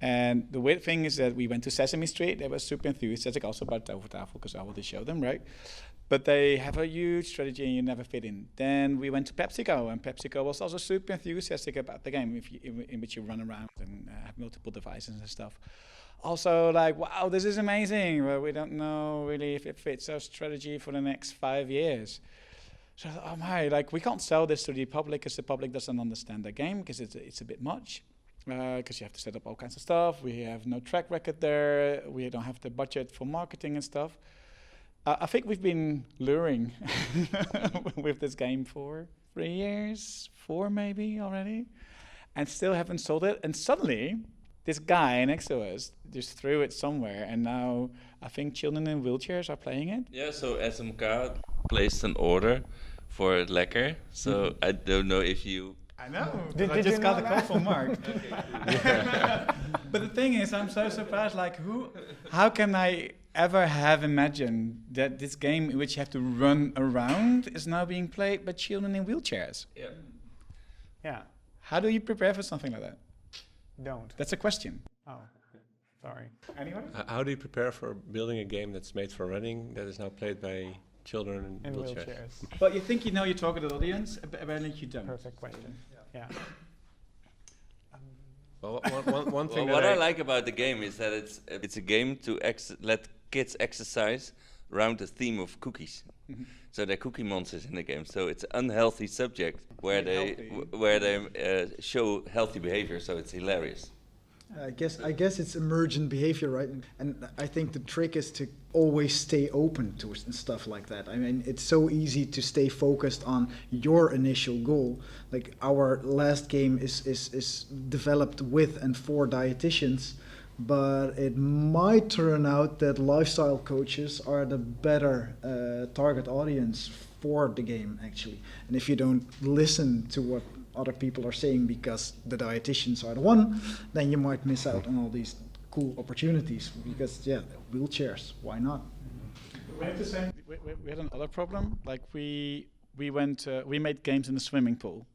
And the weird thing is that we went to Sesame Street. They were super enthusiastic, also about Tovertafel, because I wanted to show them, right? But they have a huge strategy and you never fit in. Then we went to PepsiCo, and PepsiCo was also super enthusiastic about the game in which you run around and have multiple devices and stuff. Also like, wow, this is amazing, but we don't know really if it fits our strategy for the next 5 years. So, oh my, like we can't sell this to the public because the public doesn't understand the game, because it's a bit much. Because you have to set up all kinds of stuff. We have no track record there. We don't have the budget for marketing and stuff. I think we've been luring with this game for 3 years, 4 maybe already, and still haven't sold it. And suddenly, this guy next to us just threw it somewhere, and now I think children in wheelchairs are playing it. Yeah, so SMK placed an order for Lekker. So I don't know if you... I know. Did I you just know got a call that? from Mark. But the thing is, I'm so surprised. Like, how can I ever have imagined that this game in which you have to run around is now being played by children in wheelchairs? Yeah. Yeah, How do you prepare for something like that? don't. That's a question. Oh, sorry. Anyone? How do you prepare for building a game that's made for running that is now played by children in In wheelchairs? wheelchairs. But you think you know your target audience, but apparently you don't. Perfect question. Yeah. Well, one thing Well, what that I like about the game is that it's a game to let kids exercise around the theme of cookies. So there are cookie monsters in the game. So it's an unhealthy subject where they show healthy behavior. So it's hilarious. I guess it's emergent behavior, right? And I think the trick is to always stay open to stuff like that. I mean, it's so easy to stay focused on your initial goal. Like our last game is developed with and for dietitians, but it might turn out that lifestyle coaches are the better target audience for the game, actually. And if you don't listen to what other people are saying because the dietitians are the one, then you might miss out on all these cool opportunities. Because yeah, wheelchairs, why not? We had the same. We had another problem. Like we made games in the swimming pool.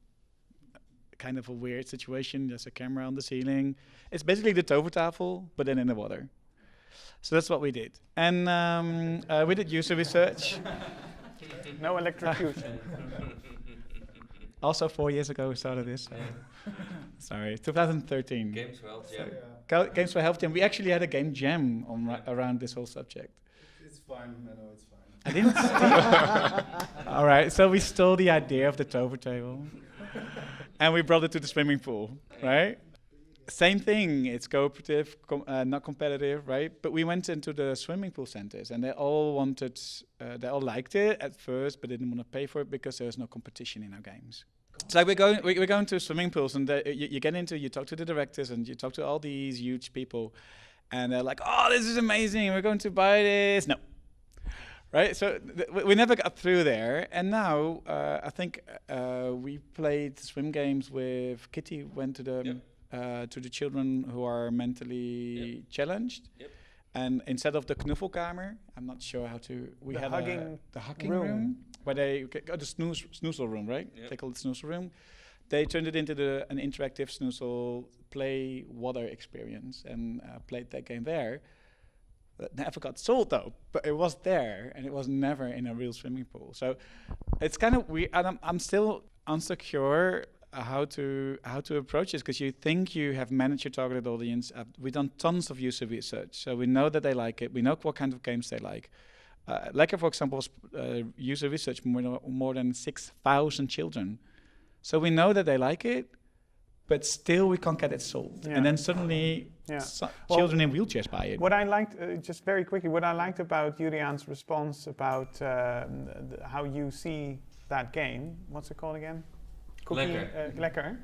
Kind of a weird situation. There's a camera on the ceiling. It's basically the Tovertafel, but then in the water. So that's what we did. And we did user research. No electrocution. Also 4 years ago we started this. Sorry, 2013. Games for Health Jam. Games for Health Jam. We actually had a game jam on around this whole subject. It's fine, I know it's fine. I didn't steal. All right, so we stole the idea of the Tover table. And we brought it to the swimming pool, right? Same thing, it's cooperative, not competitive, right? But we went into the swimming pool centers and they all liked it at first, but they didn't want to pay for it because there's no competition in our games. It's like we're going to swimming pools and you talk to the directors and you talk to all these huge people and they're like, oh, this is amazing, we're going to buy this. No. Right, so we never got through there, and now I think we played swim games with Kitty. Went to the children who are mentally challenged, and instead of the knuffelkamer, I'm not sure how to. We had the hugging room where they got the snoozle room, right? Yep. They call it snoozle room. They turned it into an interactive snoozle play water experience and played that game there. That never got sold though, but it was there and it was never in a real swimming pool. So it's kind of weird, and I'm still insecure how to approach this, because you think you have managed your targeted audience. We've done tons of user research, so we know that they like it. We know what kind of games they like. Lekker, for example, user research more than 6,000 children. So we know that they like it, but still we can't get it sold. And then suddenly children in wheelchairs buy it. What I liked, just very quickly, what I liked about Jurriaan's response about how you see that game, what's it called again? Lekker.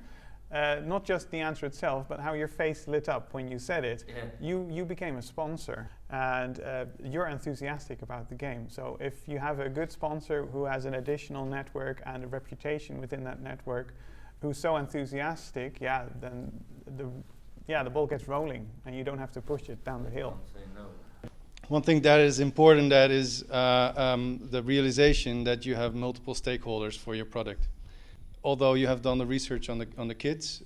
Not just the answer itself, but how your face lit up when you said it. Yeah. You became a sponsor, and you're enthusiastic about the game. So if you have a good sponsor who has an additional network and a reputation within that network, who's so enthusiastic, then the ball gets rolling, and you don't have to push it down the hill. One thing that is important, that is the realization that you have multiple stakeholders for your product. Although you have done the research on the kids,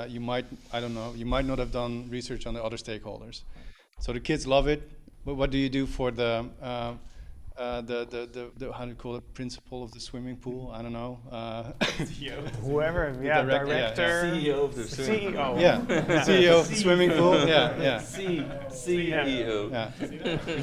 you might not have done research on the other stakeholders. So the kids love it, but what do you do for the how do you call it, principal of the swimming pool? I don't know. Whoever, director, CEO of the swimming pool. CEO of the swimming pool. CEO. Yeah.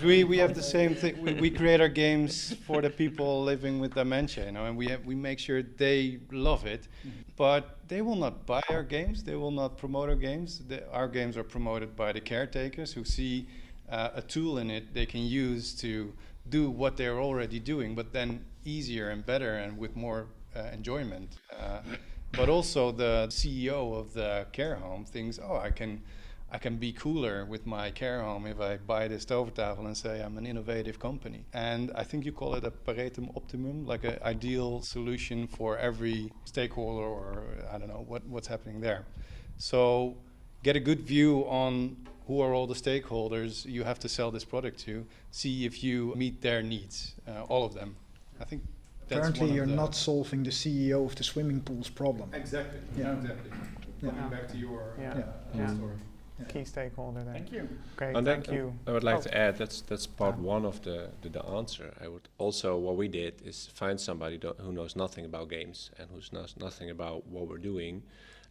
We have the same thing. We create our games for the people living with dementia, and we make sure they love it, but they will not buy our games. They will not promote our games. Our games are promoted by the caretakers who see a tool in it they can use to do what they're already doing, but then easier and better and with more enjoyment. But also the CEO of the care home thinks, oh, I can be cooler with my care home if I buy this Tovertafel and say I'm an innovative company. And I think you call it a Pareto optimum, like an ideal solution for every stakeholder, or I don't know what's happening there. So get a good view on who are all the stakeholders you have to sell this product to, see if you meet their needs, all of them. I think that's apparently you're not solving the CEO of the swimming pool's problem. Exactly. Yeah. Exactly. Coming back to your story. Key stakeholder there. Thank you. Great, And thank you. I would like to add, that's part one of the answer. I would also, what we did is find somebody who knows nothing about games and who knows nothing about what we're doing.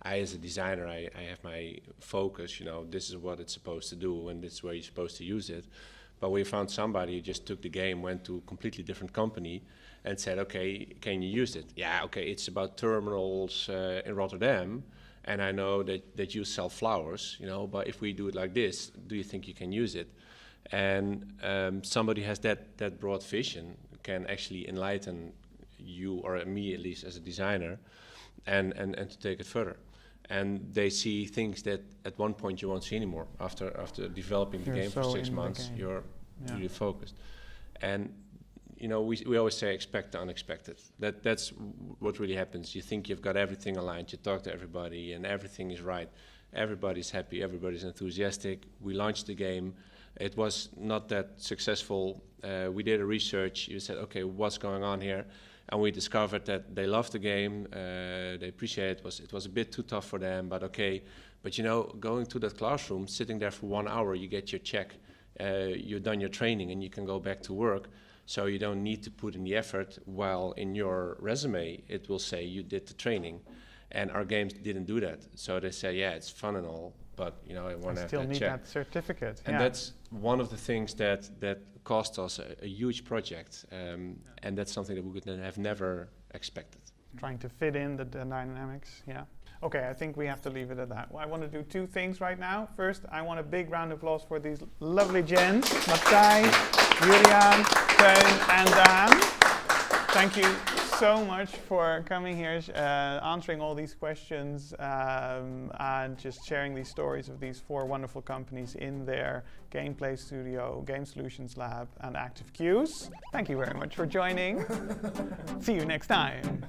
As a designer, I have my focus, this is what it's supposed to do and this is where you're supposed to use it. But we found somebody who just took the game, went to a completely different company and said, okay, can you use it? Yeah, okay, it's about terminals in Rotterdam, and I know that you sell flowers, but if we do it like this, do you think you can use it? And somebody has that broad vision can actually enlighten you, or me at least as a designer, and to take it further. and they see things that at one point you won't see anymore. After developing the You're game for so 6 in the months, game. you're Yeah. really focused. And you know, we always say expect the unexpected. That's what really happens. You think you've got everything aligned, you talk to everybody, and everything is right. Everybody's happy, everybody's enthusiastic. We launched the game. It was not that successful. We did a research. You said, okay, what's going on here? And we discovered that they loved the game. They appreciate it. It was a bit too tough for them, but okay. But you know, going to that classroom, sitting there for 1 hour, you get your check. You've done your training, and you can go back to work. So you don't need to put in the effort, while in your resume it will say you did the training. And our games didn't do that. So they say, yeah, it's fun and all, but you know, I want to have Still that need check. that certificate. And that's one of the things that cost us a huge project. And that's something that we would have never expected. Trying to fit in the dynamics, yeah. Okay, I think we have to leave it at that. Well, I want to do 2 things right now. First, I want a big round of applause for these lovely gents, Mathijs, Jurriaan, Teun, and Daan. Thank you so much for coming here, answering all these questions, and just sharing these stories of these 4 wonderful companies InThere, Gainplay Studio, Game Solutions Lab, and Active Cues. Thank you very much for joining. See you next time.